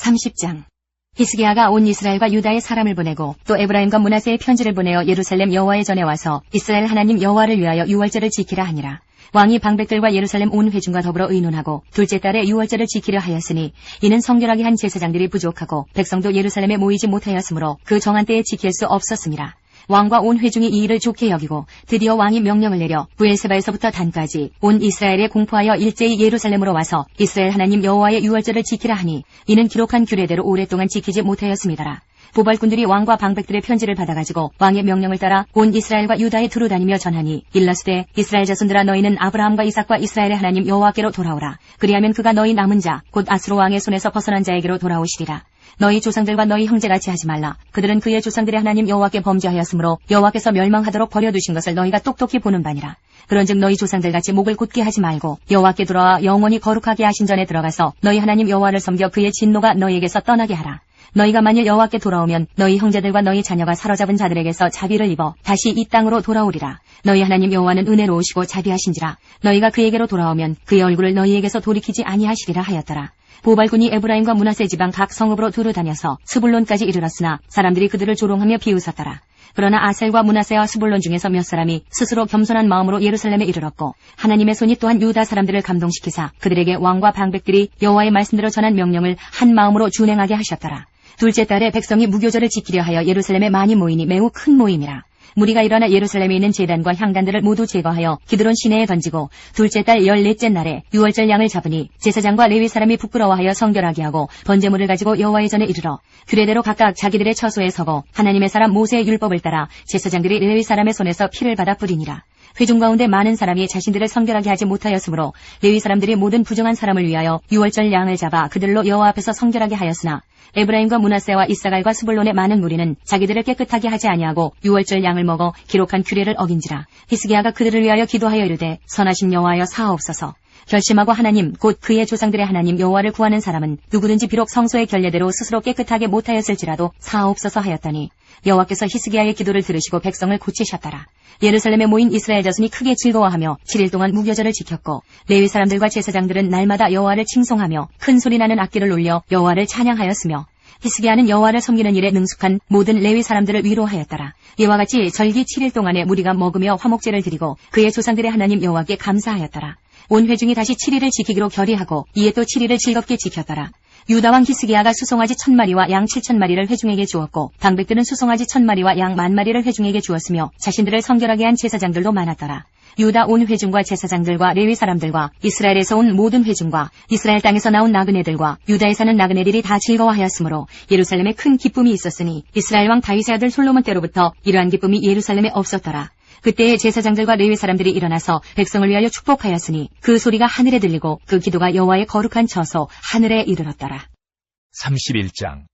30장 히스기야가 온 이스라엘과 유다의 사람을 보내고 또 에브라임과 므낫세의 편지를 보내어 예루살렘 여호와의 전에 와서 이스라엘 하나님 여호와를 위하여 유월절을 지키라 하니라. 왕이 방백들과 예루살렘 온 회중과 더불어 의논하고 둘째 달에 유월절을 지키려 하였으니 이는 성결하게 한 제사장들이 부족하고 백성도 예루살렘에 모이지 못하였으므로 그 정한 때에 지킬 수 없었습니다. 왕과 온 회중이 이 일을 좋게 여기고 드디어 왕이 명령을 내려 부엘세바에서부터 단까지 온 이스라엘에 공포하여 일제히 예루살렘으로 와서 이스라엘 하나님 여호와의 유월절을 지키라 하니 이는 기록한 규례대로 오랫동안 지키지 못하였습니다라. 보발꾼들이 왕과 방백들의 편지를 받아가지고 왕의 명령을 따라 온 이스라엘과 유다에 두루다니며 전하니 일러스되 이스라엘 자손들아 너희는 아브라함과 이삭과 이스라엘의 하나님 여호와께로 돌아오라. 그리하면 그가 너희 남은 자 곧 아스로 왕의 손에서 벗어난 자에게로 돌아오시리라. 너희 조상들과 너희 형제같이 하지 말라. 그들은 그의 조상들의 하나님 여호와께 범죄하였으므로 여호와께서 멸망하도록 버려두신 것을 너희가 똑똑히 보는 바니라. 그런즉 너희 조상들같이 목을 곧게 하지 말고 여호와께 돌아와 영원히 거룩하게 하신 전에 들어가서 너희 하나님 여호와를 섬겨 그의 진노가 너희에게서 떠나게 하라. 너희가 만일 여호와께 돌아오면 너희 형제들과 너희 자녀가 사로잡은 자들에게서 자비를 입어 다시 이 땅으로 돌아오리라. 너희 하나님 여호와는 은혜로우시고 자비하신지라. 너희가 그에게로 돌아오면 그의 얼굴을 너희에게서 돌이키지 아니하시리라 하였더라. 보발군이 에브라임과 므낫세 지방 각 성읍으로 두루 다녀서 스불론까지 이르렀으나 사람들이 그들을 조롱하며 비웃었더라. 그러나 아셀과 므낫세와 스불론 중에서 몇 사람이 스스로 겸손한 마음으로 예루살렘에 이르렀고 하나님의 손이 또한 유다 사람들을 감동시키사 그들에게 왕과 방백들이 여호와의 말씀대로 전한 명령을 한 마음으로 준행하게 하셨더라. 둘째 달에 백성이 무교절을 지키려 하여 예루살렘에 많이 모이니 매우 큰 모임이라. 무리가 일어나 예루살렘에 있는 제단과 향단들을 모두 제거하여 기드론 시내에 던지고 둘째 달 14째 날에 유월절 양을 잡으니 제사장과 레위 사람이 부끄러워하여 성결하게 하고 번제물을 가지고 여호와의 전에 이르러 규례대로 각각 자기들의 처소에 서고 하나님의 사람 모세의 율법을 따라 제사장들이 레위 사람의 손에서 피를 받아 뿌리니라. 회중 가운데 많은 사람이 자신들을 성결하게 하지 못하였으므로 레위 사람들이 모든 부정한 사람을 위하여 유월절 양을 잡아 그들로 여호와 앞에서 성결하게 하였으나 에브라임과 므낫세와 이사갈과 스불론의 많은 무리는 자기들을 깨끗하게 하지 아니하고 유월절 양을 먹어 기록한 규례를 어긴지라. 히스기야가 그들을 위하여 기도하여 이르되 선하신 여호와여 사하옵소서. 결심하고 하나님 곧 그의 조상들의 하나님 여호와를 구하는 사람은 누구든지 비록 성소의 결례대로 스스로 깨끗하게 못하였을지라도 사옵소서 하였더니 여호와께서 히스기야의 기도를 들으시고 백성을 고치셨더라. 예루살렘에 모인 이스라엘 자손이 크게 즐거워하며 7일 동안 무교절을 지켰고 레위 사람들과 제사장들은 날마다 여호와를 칭송하며 큰 소리 나는 악기를 울려 여호와를 찬양하였으며 히스기야는 여호와를 섬기는 일에 능숙한 모든 레위 사람들을 위로하였더라. 이와 같이 절기 7일 동안에 무리가 먹으며 화목제를 드리고 그의 조상들의 하나님 여호와께 감사하였더라. 온 회중이 다시 7일을 지키기로 결의하고 이에 또 7일을 즐겁게 지켰더라. 유다왕 히스기야가 수송아지 1000마리와 양 7000마리를 회중에게 주었고 방백들은 수송아지 1000마리와 양 10,000마리를 회중에게 주었으며 자신들을 성결하게 한 제사장들도 많았더라. 유다 온 회중과 제사장들과 레위 사람들과 이스라엘에서 온 모든 회중과 이스라엘 땅에서 나온 나그네들과 유다에 사는 나그네들이 다 즐거워하였으므로 예루살렘에 큰 기쁨이 있었으니 이스라엘 왕 다윗의 아들 솔로몬 때로부터 이러한 기쁨이 예루살렘에 없었더라. 그때에 제사장들과 레위 사람들이 일어나서 백성을 위하여 축복하였으니 그 소리가 하늘에 들리고 그 기도가 여호와의 거룩한 처소 하늘에 이르렀더라. 31장.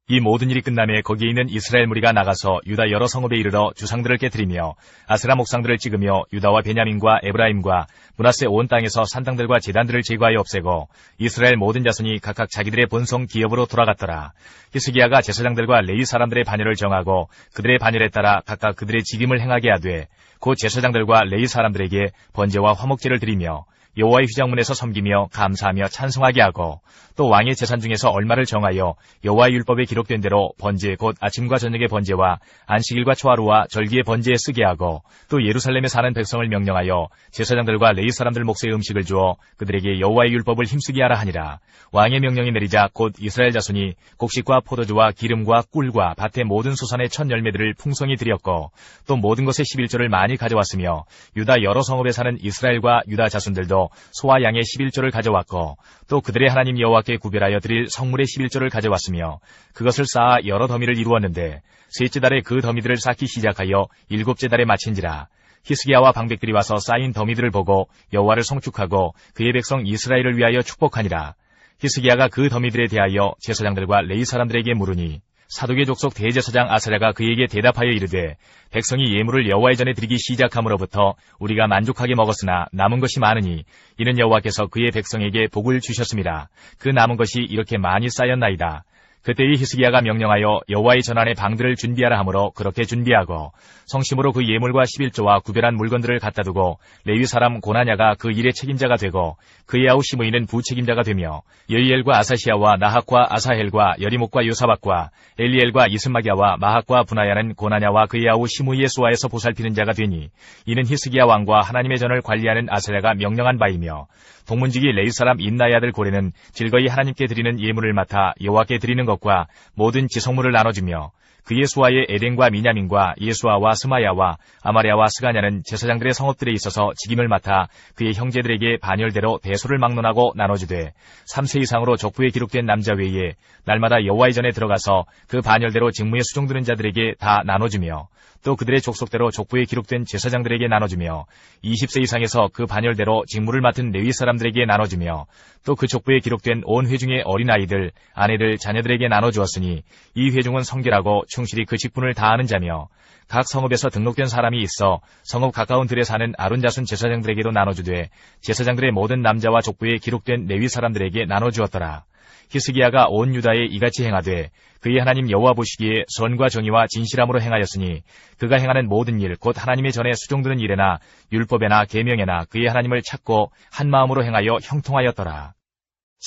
이 모든 일이 끝남에 거기에 있는 이스라엘 무리가 나가서 유다 여러 성읍에 이르러 주상들을 깨뜨리며 아세라 목상들을 찍으며 유다와 베냐민과 에브라임과 므낫세 온 땅에서 산당들과 제단들을 제거하여 없애고 이스라엘 모든 자손이 각각 자기들의 본성 기업으로 돌아갔더라. 히스기야가 제사장들과 레위 사람들의 반열을 정하고 그들의 반열에 따라 각각 그들의 직임을 행하게 하되 곧 제사장들과 레위 사람들에게 번제와 화목제를 드리며 여호와의 휘장문에서 섬기며 감사하며 찬송하게 하고 또 왕의 재산 중에서 얼마를 정하여 여호와의 율법에 기록된 대로 번제 곧 아침과 저녁의 번제와 안식일과 초하루와 절기의 번제에 쓰게 하고 또 예루살렘에 사는 백성을 명령하여 제사장들과 레위 사람들 몫의 음식을 주어 그들에게 여호와의 율법을 힘쓰게 하라 하니라. 왕의 명령이 내리자 곧 이스라엘 자손이 곡식과 포도주와 기름과 꿀과 밭의 모든 소산의 첫 열매들을 풍성히 드렸고 또 모든 것의 11조를 많이 가져왔으며 유다 여러 성읍에 사는 이스라엘과 유다 자손들도 소와 양의 11조를 가져왔고 또 그들의 하나님 여호와께 구별하여 드릴 성물의 11조를 가져왔으며 그것을 쌓아 여러 더미를 이루었는데 셋째 달에 그 더미들을 쌓기 시작하여 일곱째 달에 마친지라. 히스기야와 방백들이 와서 쌓인 더미들을 보고 여호와를 송축하고 그의 백성 이스라엘을 위하여 축복하니라. 히스기야가 그 더미들에 대하여 제사장들과 레위 사람들에게 물으니 사독의 족속 대제사장 아사랴가 그에게 대답하여 이르되 백성이 예물을 여호와의 전에 드리기 시작함으로부터 우리가 만족하게 먹었으나 남은 것이 많으니 이는 여호와께서 그의 백성에게 복을 주셨음이라. 그 남은 것이 이렇게 많이 쌓였나이다. 그때의 히스기야가 명령하여 여호와의 전안에 방들을 준비하라 하므로 그렇게 준비하고 성심으로 그 예물과 11조와 구별한 물건들을 갖다 두고 레위 사람 고나냐가 그 일의 책임자가 되고 그의 아우 시므이는 부책임자가 되며 여이엘과 아사시아와 나학과 아사헬과 여리목과 요사박과 엘리엘과 이스마기야와 마학과 분하야는 고나냐와 그의 아우 시므이의 수하에서 보살피는 자가 되니 이는 히스기야 왕과 하나님의 전을 관리하는 아사랴가 명령한 바이며 동문지기 레위 사람 임나의 아들 고레는 즐거이 하나님께 드리는 예물을 맡아 여호와께 드리는 것과 모든 지성물을 나눠주며 그의 수하의 에덴과 미냐민과 예수아와 스마야와 아마랴와 스가냐는 제사장들의 성읍들에 있어서 직임을 맡아 그의 형제들에게 반열대로 대소를 막론하고 나눠주되 3세 이상으로 족부에 기록된 남자 외에 날마다 여호와의 전에 들어가서 그 반열대로 직무에 수종드는 자들에게 다 나눠주며 또 그들의 족속대로 족부에 기록된 제사장들에게 나눠주며 20세 이상에서 그 반열대로 직무를 맡은 레위 사람들에게 나눠주며 또 그 족부에 기록된 온 회중의 어린아이들, 아내들, 자녀들에게 나눠주었으니 이 회중은 성결하고 충실히 그 직분을 다하는 자며 각 성읍에서 등록된 사람이 있어 성읍 가까운 들에 사는 아론 자손 제사장들에게도 나눠주되 제사장들의 모든 남자와 족부에 기록된 레위 사람들에게 나눠주었더라. 히스기야가 온 유다에 이같이 행하되 그의 하나님 여호와 보시기에 선과 정의와 진실함으로 행하였으니 그가 행하는 모든 일 곧 하나님의 전에 수종드는 일에나 율법에나 계명에나 그의 하나님을 찾고 한 마음으로 행하여 형통하였더라.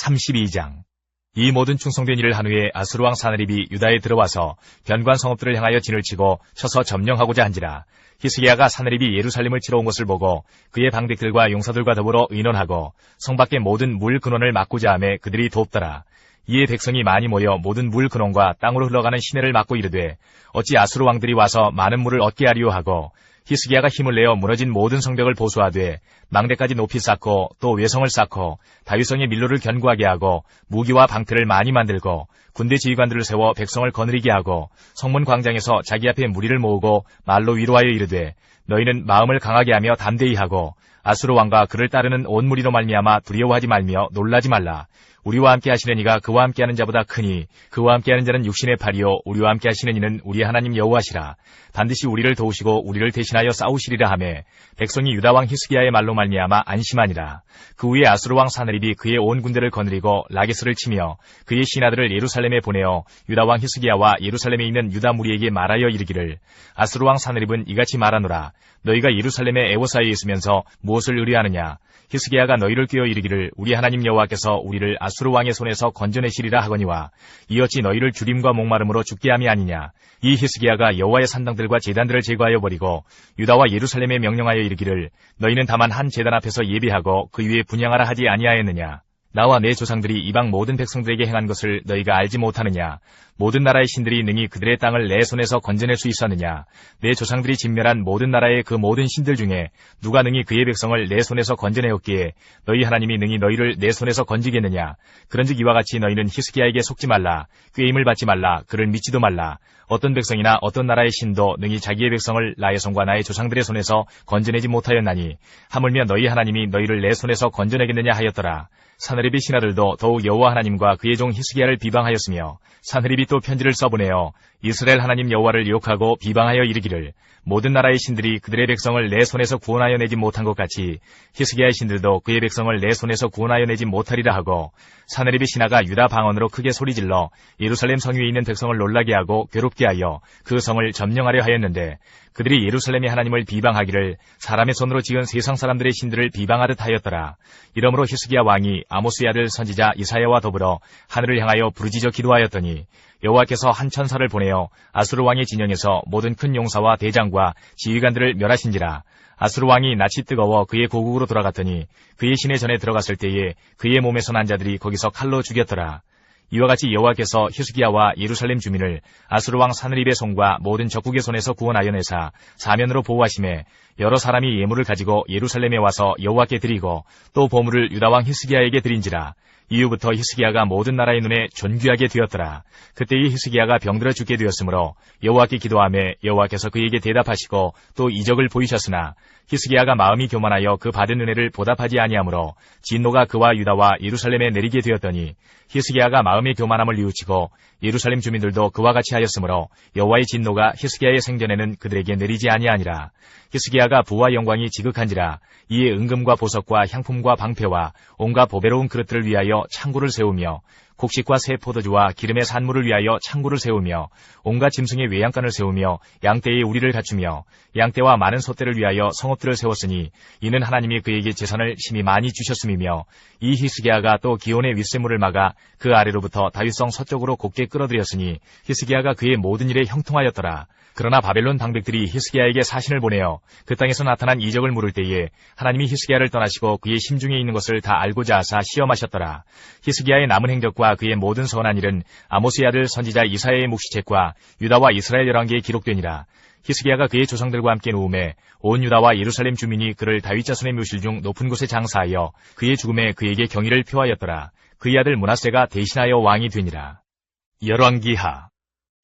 32장. 이 모든 충성된 일을 한 후에 아수르 왕 사네립이 유다에 들어와서 변관 성읍들을 향하여 진을 치고 쳐서 점령하고자 한지라. 히스기야가 사네립이 예루살렘을 치러 온 것을 보고 그의 방백들과 용사들과 더불어 의논하고 성 밖의 모든 물 근원을 막고자 하매 그들이 돕더라. 이에 백성이 많이 모여 모든 물 근원과 땅으로 흘러가는 시내를 막고 이르되 어찌 아수르 왕들이 와서 많은 물을 얻게 하리요 하고 히스기야가 힘을 내어 무너진 모든 성벽을 보수하되 망대까지 높이 쌓고 또 외성을 쌓고 다윗성의 밀로를 견고하게 하고 무기와 방패를 많이 만들고 군대 지휘관들을 세워 백성을 거느리게 하고 성문 광장에서 자기 앞에 무리를 모으고 말로 위로하여 이르되 너희는 마음을 강하게 하며 담대히 하고 아수르 왕과 그를 따르는 온 무리로 말미암아 두려워하지 말며 놀라지 말라. 우리와 함께 하시는 이가 그와 함께하는 자보다 크니 그와 함께하는 자는 육신의 팔이요 우리와 함께 하시는 이는 우리 하나님 여호와시라. 반드시 우리를 도우시고 우리를 대신하여 싸우시리라 하매 백성이 유다 왕 히스기야의 말로 말미암아 안심하니라. 그 후에 아수르 왕 사느립이 그의 온 군대를 거느리고 라기스를 치며 그의 신하들을 예루살렘에 보내어 유다 왕 히스기야와 예루살렘에 있는 유다 무리에게 말하여 이르기를 아수르 왕 사느립은 이같이 말하노라. 너희가 예루살렘의 애워사이에 있으면서 무엇을 의뢰하느냐? 히스기야가 너희를 꾀어 이르기를 우리 하나님 여호와께서 우리를 아수르 왕의 손에서 건져내시리라 하거니와 이 어찌 너희를 주림과 목마름으로 죽게 함이 아니냐. 이 히스기야가 여호와의 산당들과 제단들을 제거하여 버리고 유다와 예루살렘에 명령하여 이르기를 너희는 다만 한 제단 앞에서 예배하고 그 위에 분향하라 하지 아니하였느냐. 나와 내 조상들이 이방 모든 백성들에게 행한 것을 너희가 알지 못하느냐. 모든 나라의 신들이 능히 그들의 땅을 내 손에서 건져낼 수 있었느냐. 내 조상들이 진멸한 모든 나라의 그 모든 신들 중에 누가 능히 그의 백성을 내 손에서 건져내었기에 너희 하나님이 능히 너희를 내 손에서 건지겠느냐. 그런즉 이와 같이 너희는 히스기야에게 속지 말라. 꾀임을 받지 말라. 그를 믿지도 말라. 어떤 백성이나 어떤 나라의 신도 능히 자기의 백성을 나의 손과 나의 조상들의 손에서 건져내지 못하였나니 하물며 너희 하나님이 너희를 내 손에서 건져내겠느냐 하였더라. 사느립의 신하들도 더욱 여호와 하나님과 그의 종 히스기야를 비방하였으며 사느립이 또 편지를 써보내어 이스라엘 하나님 여호와를 욕하고 비방하여 이르기를 모든 나라의 신들이 그들의 백성을 내 손에서 구원하여 내지 못한 것 같이 히스기야의 신들도 그의 백성을 내 손에서 구원하여 내지 못하리라 하고 사느립의 신하가 유다 방언으로 크게 소리질러 예루살렘 성 위에 있는 백성을 놀라게 하고 괴롭게 하여 그 성을 점령하려 하였는데 그들이 예루살렘의 하나님을 비방하기를 사람의 손으로 지은 세상 사람들의 신들을 비방하듯 하였더라. 이러므로 히스기야 왕이 아모스의 아들 선지자 이사야와 더불어 하늘을 향하여 부르짖어 기도하였더니 여호와께서 한 천사를 보내어 아수르 왕의 진영에서 모든 큰 용사와 대장과 지휘관들을 멸하신지라. 아수르 왕이 낯이 뜨거워 그의 고국으로 돌아갔더니 그의 시내 전에 들어갔을 때에 그의 몸에서 난 자들이 거기서 칼로 죽였더라. 이와 같이 여호와께서 히스기야와 예루살렘 주민을 아수르 왕 사느립의 손과 모든 적국의 손에서 구원하여 내사 사면으로 보호하심에 여러 사람이 예물을 가지고 예루살렘에 와서 여호와께 드리고 또 보물을 유다 왕 히스기야에게 드린지라. 이후부터 히스기야가 모든 나라의 눈에 존귀하게 되었더라. 그때의 히스기야가 병들어 죽게 되었으므로 여호와께 기도하며 여호와께서 그에게 대답하시고 또 이적을 보이셨으나 히스기야가 마음이 교만하여 그 받은 은혜를 보답하지 아니하므로 진노가 그와 유다와 예루살렘에 내리게 되었더니 히스기야가 마음의 교만함을 뉘우치고 예루살렘 주민들도 그와 같이 하였으므로 여호와의 진노가 히스기야의 생전에는 그들에게 내리지 아니하니라. 히스기야가 부와 영광이 지극한지라. 이에 은금과 보석과 향품과 방패와 온갖 보배로운 그릇들을 위하여 창고를 세우며 곡식과 새 포도주와 기름의 산물을 위하여 창고를 세우며 온갖 짐승의 외양간을 세우며 양떼의 우리를 갖추며 양떼와 많은 소떼를 위하여 성읍들을 세웠으니 이는 하나님이 그에게 재산을 심히 많이 주셨음이며 이 히스기야가 또 기온의 윗샘물을 막아 그 아래로부터 다윗성 서쪽으로 곱게 끌어들였으니 히스기야가 그의 모든 일에 형통하였더라. 그러나 바벨론 방백들이 히스기야에게 사신을 보내어 그 땅에서 나타난 이적을 물을 때에 하나님이 히스기야를 떠나시고 그의 심중에 있는 것을 다 알고자 하사 시험하셨더라. 히스기야의 남은 행적과 그의 모든 선한 일은 아모스의 아들 선지자 이사야의 묵시책과 유다와 이스라엘 열왕기에 기록되니라. 히스기야가 그의 조상들과 함께 누움에 온 유다와 예루살렘 주민이 그를 다윗 자손의 묘실 중 높은 곳에 장사하여 그의 죽음에 그에게 경의를 표하였더라. 그의 아들 므낫세가 대신하여 왕이 되니라. 열왕기하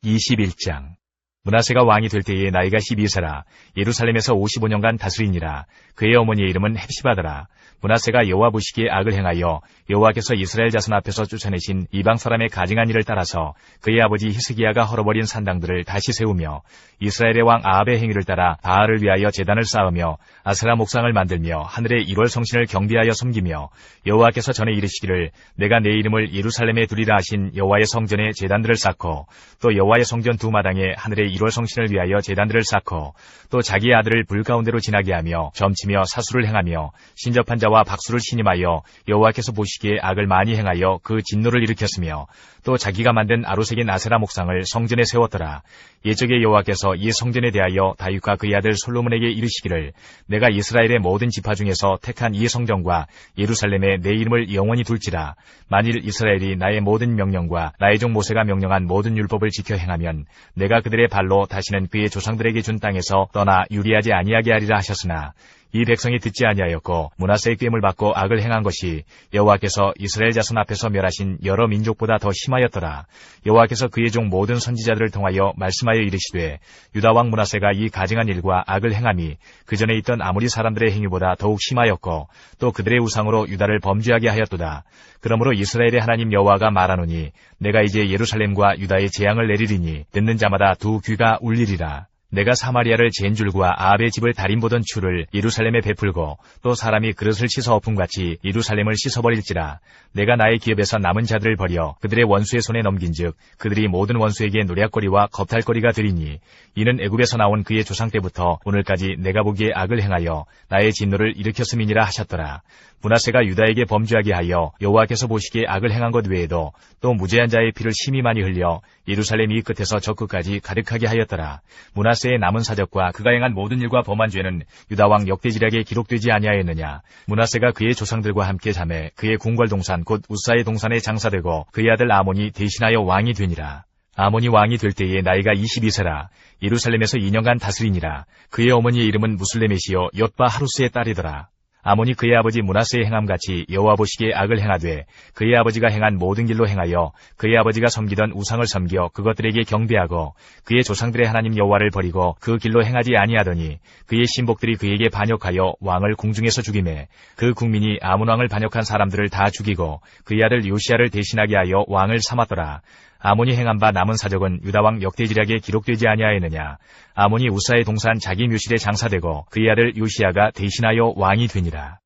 21장. 므낫세가 왕이 될 때에 나이가 12세라. 예루살렘에서 55년간 다스리니라. 그의 어머니의 이름은 헵시바더라. 므낫세가 여호와 보시기에 악을 행하여 여호와께서 이스라엘 자손 앞에서 쫓아내신 이방 사람의 가증한 일을 따라서 그의 아버지 히스기야가 헐어버린 산당들을 다시 세우며 이스라엘의 왕 아합의 행위를 따라 바알을 위하여 제단을 쌓으며 아세라 목상을 만들며 하늘의 1월 성신을 경배하여 섬기며 여호와께서 전에 이르시기를 내가 내 이름을 예루살렘에 두리라 하신 여호와의 성전에 제단들을 쌓고 또 여호와의 성전 두 마당에 하늘의 1월 성신을 위하여 제단들을 쌓고 또 자기의 아들을 불 가운데로 지나게 하며 점치며 사수를 행하며 신접한 자와 박수를 신임하여 여호와께서 보시기에 악을 많이 행하여 그 진노를 일으켰으며 또 자기가 만든 아로색인 아세라 목상을 성전에 세웠더라. 예적의 여호와께서 이 성전에 대하여 다윗과 그의 아들 솔로몬에게 이르시기를 내가 이스라엘의 모든 지파 중에서 택한 이 성전과 예루살렘에 내 이름을 영원히 둘지라. 만일 이스라엘이 나의 모든 명령과 나의 종 모세가 명령한 모든 율법을 지켜 행하면 내가 그들의 발로 다시는 그의 조상들에게 준 땅에서 떠나 유리하지 아니하게 하리라 하셨으나 이 백성이 듣지 아니하였고 므낫세의 꾀임을 받고 악을 행한 것이 여호와께서 이스라엘 자손 앞에서 멸하신 여러 민족보다 더 심하였더라. 여호와께서 그의 종 모든 선지자들을 통하여 말씀하여 이르시되 유다 왕 므낫세가 이 가증한 일과 악을 행함이 그 전에 있던 아모리 사람들의 행위보다 더욱 심하였고 또 그들의 우상으로 유다를 범죄하게 하였도다. 그러므로 이스라엘의 하나님 여호와가 말하노니 내가 이제 예루살렘과 유다의 재앙을 내리리니 듣는 자마다 두 귀가 울리리라. 내가 사마리아를 젠줄과 아합의 집을 달인보던 추를 예루살렘에 베풀고 또 사람이 그릇을 씻어 엎음같이 예루살렘을 씻어버릴지라. 내가 나의 기업에서 남은 자들을 버려 그들의 원수의 손에 넘긴즉 그들이 모든 원수에게 노략거리와 겁탈거리가 되리니 이는 애굽에서 나온 그의 조상 때부터 오늘까지 내가 보기에 악을 행하여 나의 진노를 일으켰음이니라 하셨더라. 므낫세가 유다에게 범죄하게 하여 여호와께서 보시기에 악을 행한 것 외에도 또 무죄한 자의 피를 심히 많이 흘려 예루살렘 이 끝에서 저 끝까지 가득하게 하였더라. 므낫세의 남은 사적과 그가 행한 모든 일과 범한 죄는 유다 왕 역대지략에 기록되지 아니하였느냐. 므낫세가 그의 조상들과 함께 잠에 그의 궁궐 동산 곧 우사의 동산에 장사되고 그의 아들 아몬이 대신하여 왕이 되니라. 아몬이 왕이 될 때에 나이가 22세라. 예루살렘에서 2년간 다스리니라. 그의 어머니의 이름은 무슬레메시요 엿바 하루스의 딸이더라. 아몬이 그의 아버지 므낫세의 행함같이 여호와 보시기에 악을 행하되 그의 아버지가 행한 모든 길로 행하여 그의 아버지가 섬기던 우상을 섬겨 그것들에게 경배하고 그의 조상들의 하나님 여호와를 버리고 그 길로 행하지 아니하더니 그의 신복들이 그에게 반역하여 왕을 궁중에서 죽이매 그 국민이 아몬 왕을 반역한 사람들을 다 죽이고 그의 아들 요시야를 대신하게 하여 왕을 삼았더라. 아몬이 행한 바 남은 사적은 유다왕 역대지략에 기록되지 아니하였느냐. 아몬이 우사의 동산 자기 묘실에 장사되고 그의 아들 요시야가 대신하여 왕이 되니라.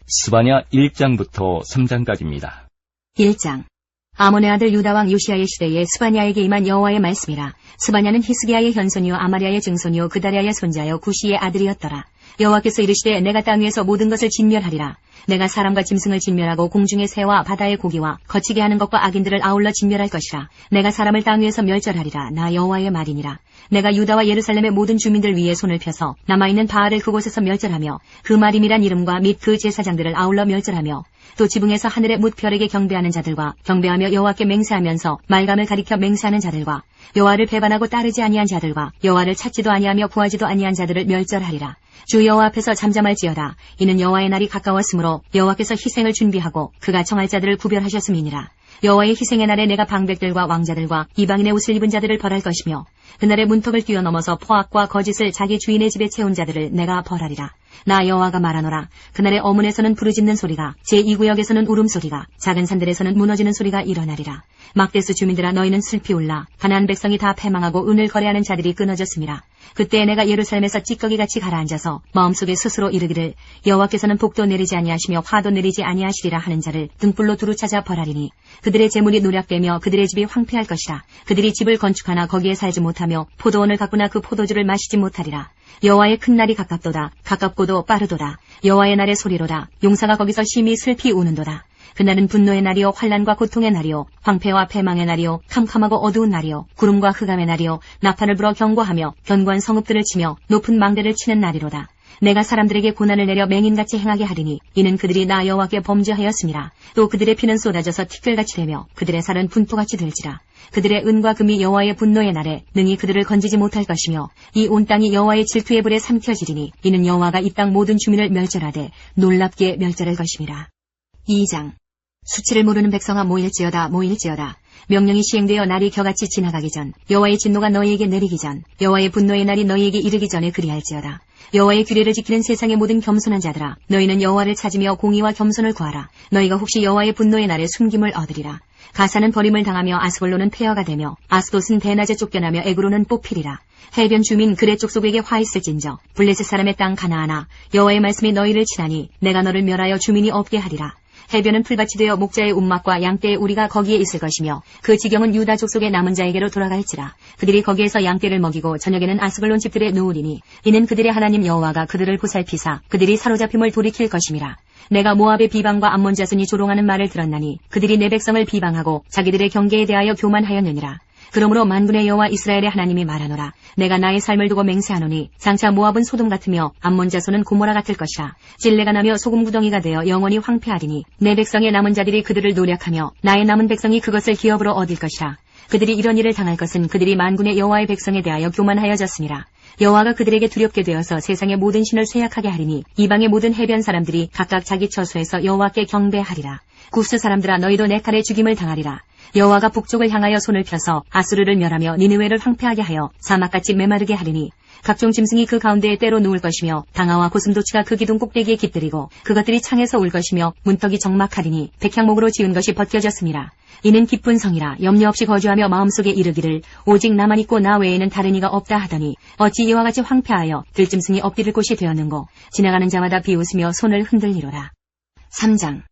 스바냐 1장부터 3장까지입니다. 1장. 아몬의 아들 유다왕 요시야의 시대에 스바냐에게 임한 여호와의 말씀이라. 스바냐는 히스기야의 현손이요 아마리아의 증손이요 그다랴의 손자요 구시의 아들이었더라. 여호와께서 이르시되 내가 땅 위에서 모든 것을 진멸하리라. 내가 사람과 짐승을 진멸하고 공중의 새와 바다의 고기와 거치게 하는 것과 악인들을 아울러 진멸할 것이라. 내가 사람을 땅 위에서 멸절하리라. 나 여호와의 말이니라. 내가 유다와 예루살렘의 모든 주민들 위에 손을 펴서 남아있는 바알을 그곳에서 멸절하며 그 마림이란 이름과 및 그 제사장들을 아울러 멸절하며 또 지붕에서 하늘의 뭇별에게 경배하는 자들과 경배하며 여호와께 맹세하면서 말감을 가리켜 맹세하는 자들과 여호와를 배반하고 따르지 아니한 자들과 여호와를 찾지도 아니하며 구하지도 아니한 자들을 멸절하리라. 주 여호와 앞에서 잠잠할지어다. 이는 여호와의 날이 가까웠으므로 여호와께서 희생을 준비하고 그가 정할 자들을 구별하셨음이니라. 여호와의 희생의 날에 내가 방백들과 왕자들과 이방인의 옷을 입은 자들을 벌할 것이며 그날의 문턱을 뛰어넘어서 포악과 거짓을 자기 주인의 집에 채운 자들을 내가 벌하리라. 나 여호와가 말하노라. 그날의 어문에서는 부르짖는 소리가 제2구역에서는 울음소리가 작은 산들에서는 무너지는 소리가 일어나리라. 막데스 주민들아 너희는 슬피 울라. 가나안 백성이 다 패망하고 은을 거래하는 자들이 끊어졌음이라. 그때 내가 예루살렘에서 찌꺼기같이 가라앉아서 마음속에 스스로 이르기를 여호와께서는 복도 내리지 아니하시며 화도 내리지 아니하시리라 하는 자를 등불로 두루 찾아 벌하리니 그들의 재물이 노략되며 그들의 집이 황폐할 것이라. 그들이 집을 건축하나 거기에 살지 못하며 포도원을 가꾸나 그 포도주를 마시지 못하리라. 여호와의 큰 날이 가깝도다. 가깝고도 빠르도다. 여호와의 날의 소리로다. 용사가 거기서 심히 슬피 우는도다. 그날은 분노의 날이요 환난과 고통의 날이요 황폐와 패망의 날이요 캄캄하고 어두운 날이요 구름과 흑암의 날이요 나팔을 불어 경고하며 견고한 성읍들을 치며 높은 망대를 치는 날이로다. 내가 사람들에게 고난을 내려 맹인같이 행하게 하리니 이는 그들이 나 여호와께 범죄하였음이라. 또 그들의 피는 쏟아져서 티끌같이 되며 그들의 살은 분포같이 될지라. 그들의 은과 금이 여호와의 분노의 날에 능히 그들을 건지지 못할 것이며 이 온 땅이 여호와의 질투의 불에 삼켜지리니 이는 여호와가 이 땅 모든 주민을 멸절하되 놀랍게 멸절할 것임이라. 2장. 수치를 모르는 백성아 모일지어다 모일지어다. 명령이 시행되어 날이 겨같이 지나가기 전 여호와의 진노가 너희에게 내리기 전 여호와의 분노의 날이 너희에게 이르기 전에 그리할지어다. 여호와의 규례를 지키는 세상의 모든 겸손한 자들아 너희는 여호와를 찾으며 공의와 겸손을 구하라. 너희가 혹시 여호와의 분노의 날에 숨김을 얻으리라. 가사는 버림을 당하며 아스골로는 폐허가 되며 아스돗은 대낮에 쫓겨나며 에그로는 뽑히리라. 해변 주민 그레 족속에게 화 있을진저 블레셋 사람의 땅 가나아나 여호와의 말씀이 너희를 치나니 내가 너를 멸하여 주민이 없게 하리라. 해변은 풀밭이 되어 목자의 움막과 양떼의 우리가 거기에 있을 것이며 그 지경은 유다 족속의 남은 자에게로 돌아갈지라. 그들이 거기에서 양떼를 먹이고 저녁에는 아스글론 집들에 누우리니 이는 그들의 하나님 여호와가 그들을 보살피사 그들이 사로잡힘을 돌이킬 것임이라. 내가 모압의 비방과 암몬 자손이 조롱하는 말을 들었나니 그들이 내 백성을 비방하고 자기들의 경계에 대하여 교만하였느니라. 그러므로 만군의 여호와 이스라엘의 하나님이 말하노라. 내가 나의 삶을 두고 맹세하노니 장차 모압은 소돔 같으며 암몬 자손은 고모라 같을 것이라. 찔레가 나며 소금 구덩이가 되어 영원히 황폐하리니 내 백성의 남은 자들이 그들을 노략하며 나의 남은 백성이 그것을 기업으로 얻을 것이라. 그들이 이런 일을 당할 것은 그들이 만군의 여호와의 백성에 대하여 교만하여졌음이라. 여호와가 그들에게 두렵게 되어서 세상의 모든 신을 쇠약하게 하리니 이방의 모든 해변 사람들이 각각 자기 처소에서 여호와께 경배하리라. 구스 사람들아 너희도 내 칼에 죽임을 당하리라. 여호와가 북쪽을 향하여 손을 펴서 아수르를 멸하며 니느웨를 황폐하게 하여 사막같이 메마르게 하리니 각종 짐승이 그 가운데에 때로 누울 것이며 당아와 고슴도치가 그 기둥 꼭대기에 깃들이고 그것들이 창에서 울 것이며 문턱이 적막하리니 백향목으로 지은 것이 벗겨졌습니다. 이는 기쁜 성이라 염려 없이 거주하며 마음속에 이르기를 오직 나만 있고 나 외에는 다른 이가 없다 하더니 어찌 이와 같이 황폐하여 들짐승이 엎드릴 곳이 되었는고 지나가는 자마다 비웃으며 손을 흔들리로라. 3장.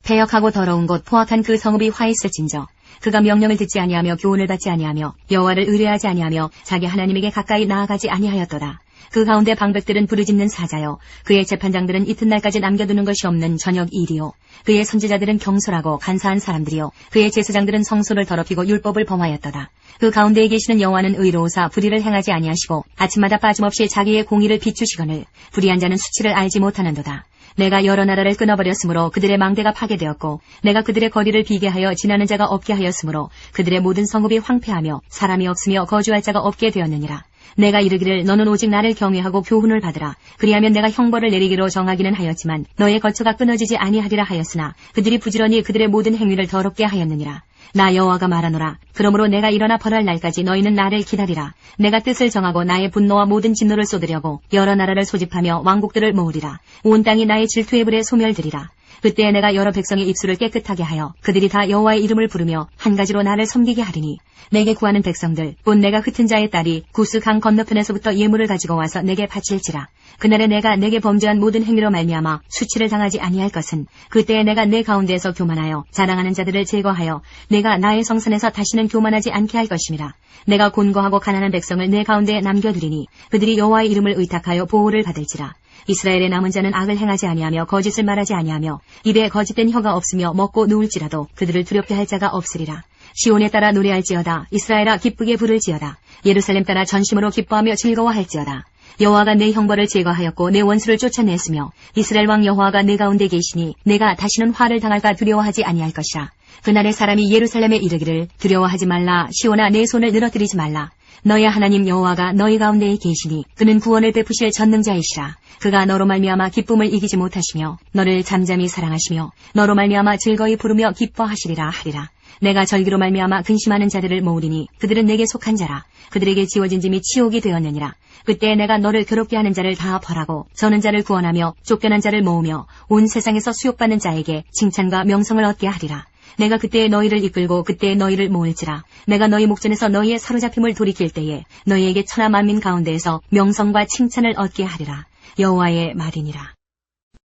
패역하고 더러운 곳 포악한 그 성읍이 화 있을진저 그가 명령을 듣지 아니하며 교훈을 받지 아니하며 여호와를 의뢰하지 아니하며 자기 하나님에게 가까이 나아가지 아니하였도다. 그 가운데 방백들은 부르짖는 사자요 그의 재판장들은 이튿날까지 남겨두는 것이 없는 저녁 일이요 그의 선지자들은 경솔하고 간사한 사람들이요 그의 제사장들은 성소를 더럽히고 율법을 범하였도다. 그 가운데에 계시는 여호와는 의로우사 불의를 행하지 아니하시고 아침마다 빠짐없이 자기의 공의를 비추시거늘 불의한 자는 수치를 알지 못하는도다. 내가 여러 나라를 끊어버렸으므로 그들의 망대가 파괴되었고 내가 그들의 거리를 비게 하여 지나는 자가 없게 하였으므로 그들의 모든 성읍이 황폐하며 사람이 없으며 거주할 자가 없게 되었느니라. 내가 이르기를 너는 오직 나를 경외하고 교훈을 받으라. 그리하면 내가 형벌을 내리기로 정하기는 하였지만 너의 거처가 끊어지지 아니하리라 하였으나 그들이 부지런히 그들의 모든 행위를 더럽게 하였느니라. 나 여호와가 말하노라. 그러므로 내가 일어나 벌할 날까지 너희는 나를 기다리라. 내가 뜻을 정하고 나의 분노와 모든 진노를 쏟으려고 여러 나라를 소집하며 왕국들을 모으리라. 온 땅이 나의 질투의 불에 소멸되리라. 그때 내가 여러 백성의 입술을 깨끗하게 하여 그들이 다 여호와의 이름을 부르며 한 가지로 나를 섬기게 하리니 내게 구하는 백성들 곧 내가 흩은 자의 딸이 구스 강 건너편에서부터 예물을 가지고 와서 내게 바칠지라. 그날에 내가 내게 범죄한 모든 행위로 말미암아 수치를 당하지 아니할 것은 그때에 내가 내 가운데에서 교만하여 자랑하는 자들을 제거하여 내가 나의 성산에서 다시는 교만하지 않게 할 것임이라. 내가 곤고하고 가난한 백성을 내 가운데에 남겨두리니 그들이 여호와의 이름을 의탁하여 보호를 받을지라. 이스라엘의 남은 자는 악을 행하지 아니하며 거짓을 말하지 아니하며 입에 거짓된 혀가 없으며 먹고 누울지라도 그들을 두렵게 할 자가 없으리라. 시온에 따라 노래할지어다. 이스라엘아 기쁘게 부를지어다. 예루살렘 따라 전심으로 기뻐하며 즐거워할지어다. 여호와가 내 형벌을 제거하였고 내 원수를 쫓아냈으며 이스라엘 왕 여호와가 내 가운데 계시니 내가 다시는 화를 당할까 두려워하지 아니할 것이라. 그날에 사람이 예루살렘에 이르기를 두려워하지 말라. 시온아 내 손을 늘어뜨리지 말라. 너의 하나님 여호와가 너희 가운데에 계시니 그는 구원을 베푸실 전능자이시라. 그가 너로 말미암아 기쁨을 이기지 못하시며 너를 잠잠히 사랑하시며 너로 말미암아 즐거이 부르며 기뻐하시리라 하리라. 내가 절기로 말미암아 근심하는 자들을 모으리니 그들은 내게 속한 자라. 그들에게 지워진 짐이 치욕이 되었느니라. 그때 내가 너를 괴롭게 하는 자를 다 벌하고 저는 자를 구원하며 쫓겨난 자를 모으며 온 세상에서 수욕받는 자에게 칭찬과 명성을 얻게 하리라. 내가 그때에 너희를 이끌고 그때에 너희를 모을지라. 내가 너희 목전에서 너희의 사로잡힘을 돌이킬 때에 너희에게 천하 만민 가운데에서 명성과 칭찬을 얻게 하리라. 여호와의 말이니라.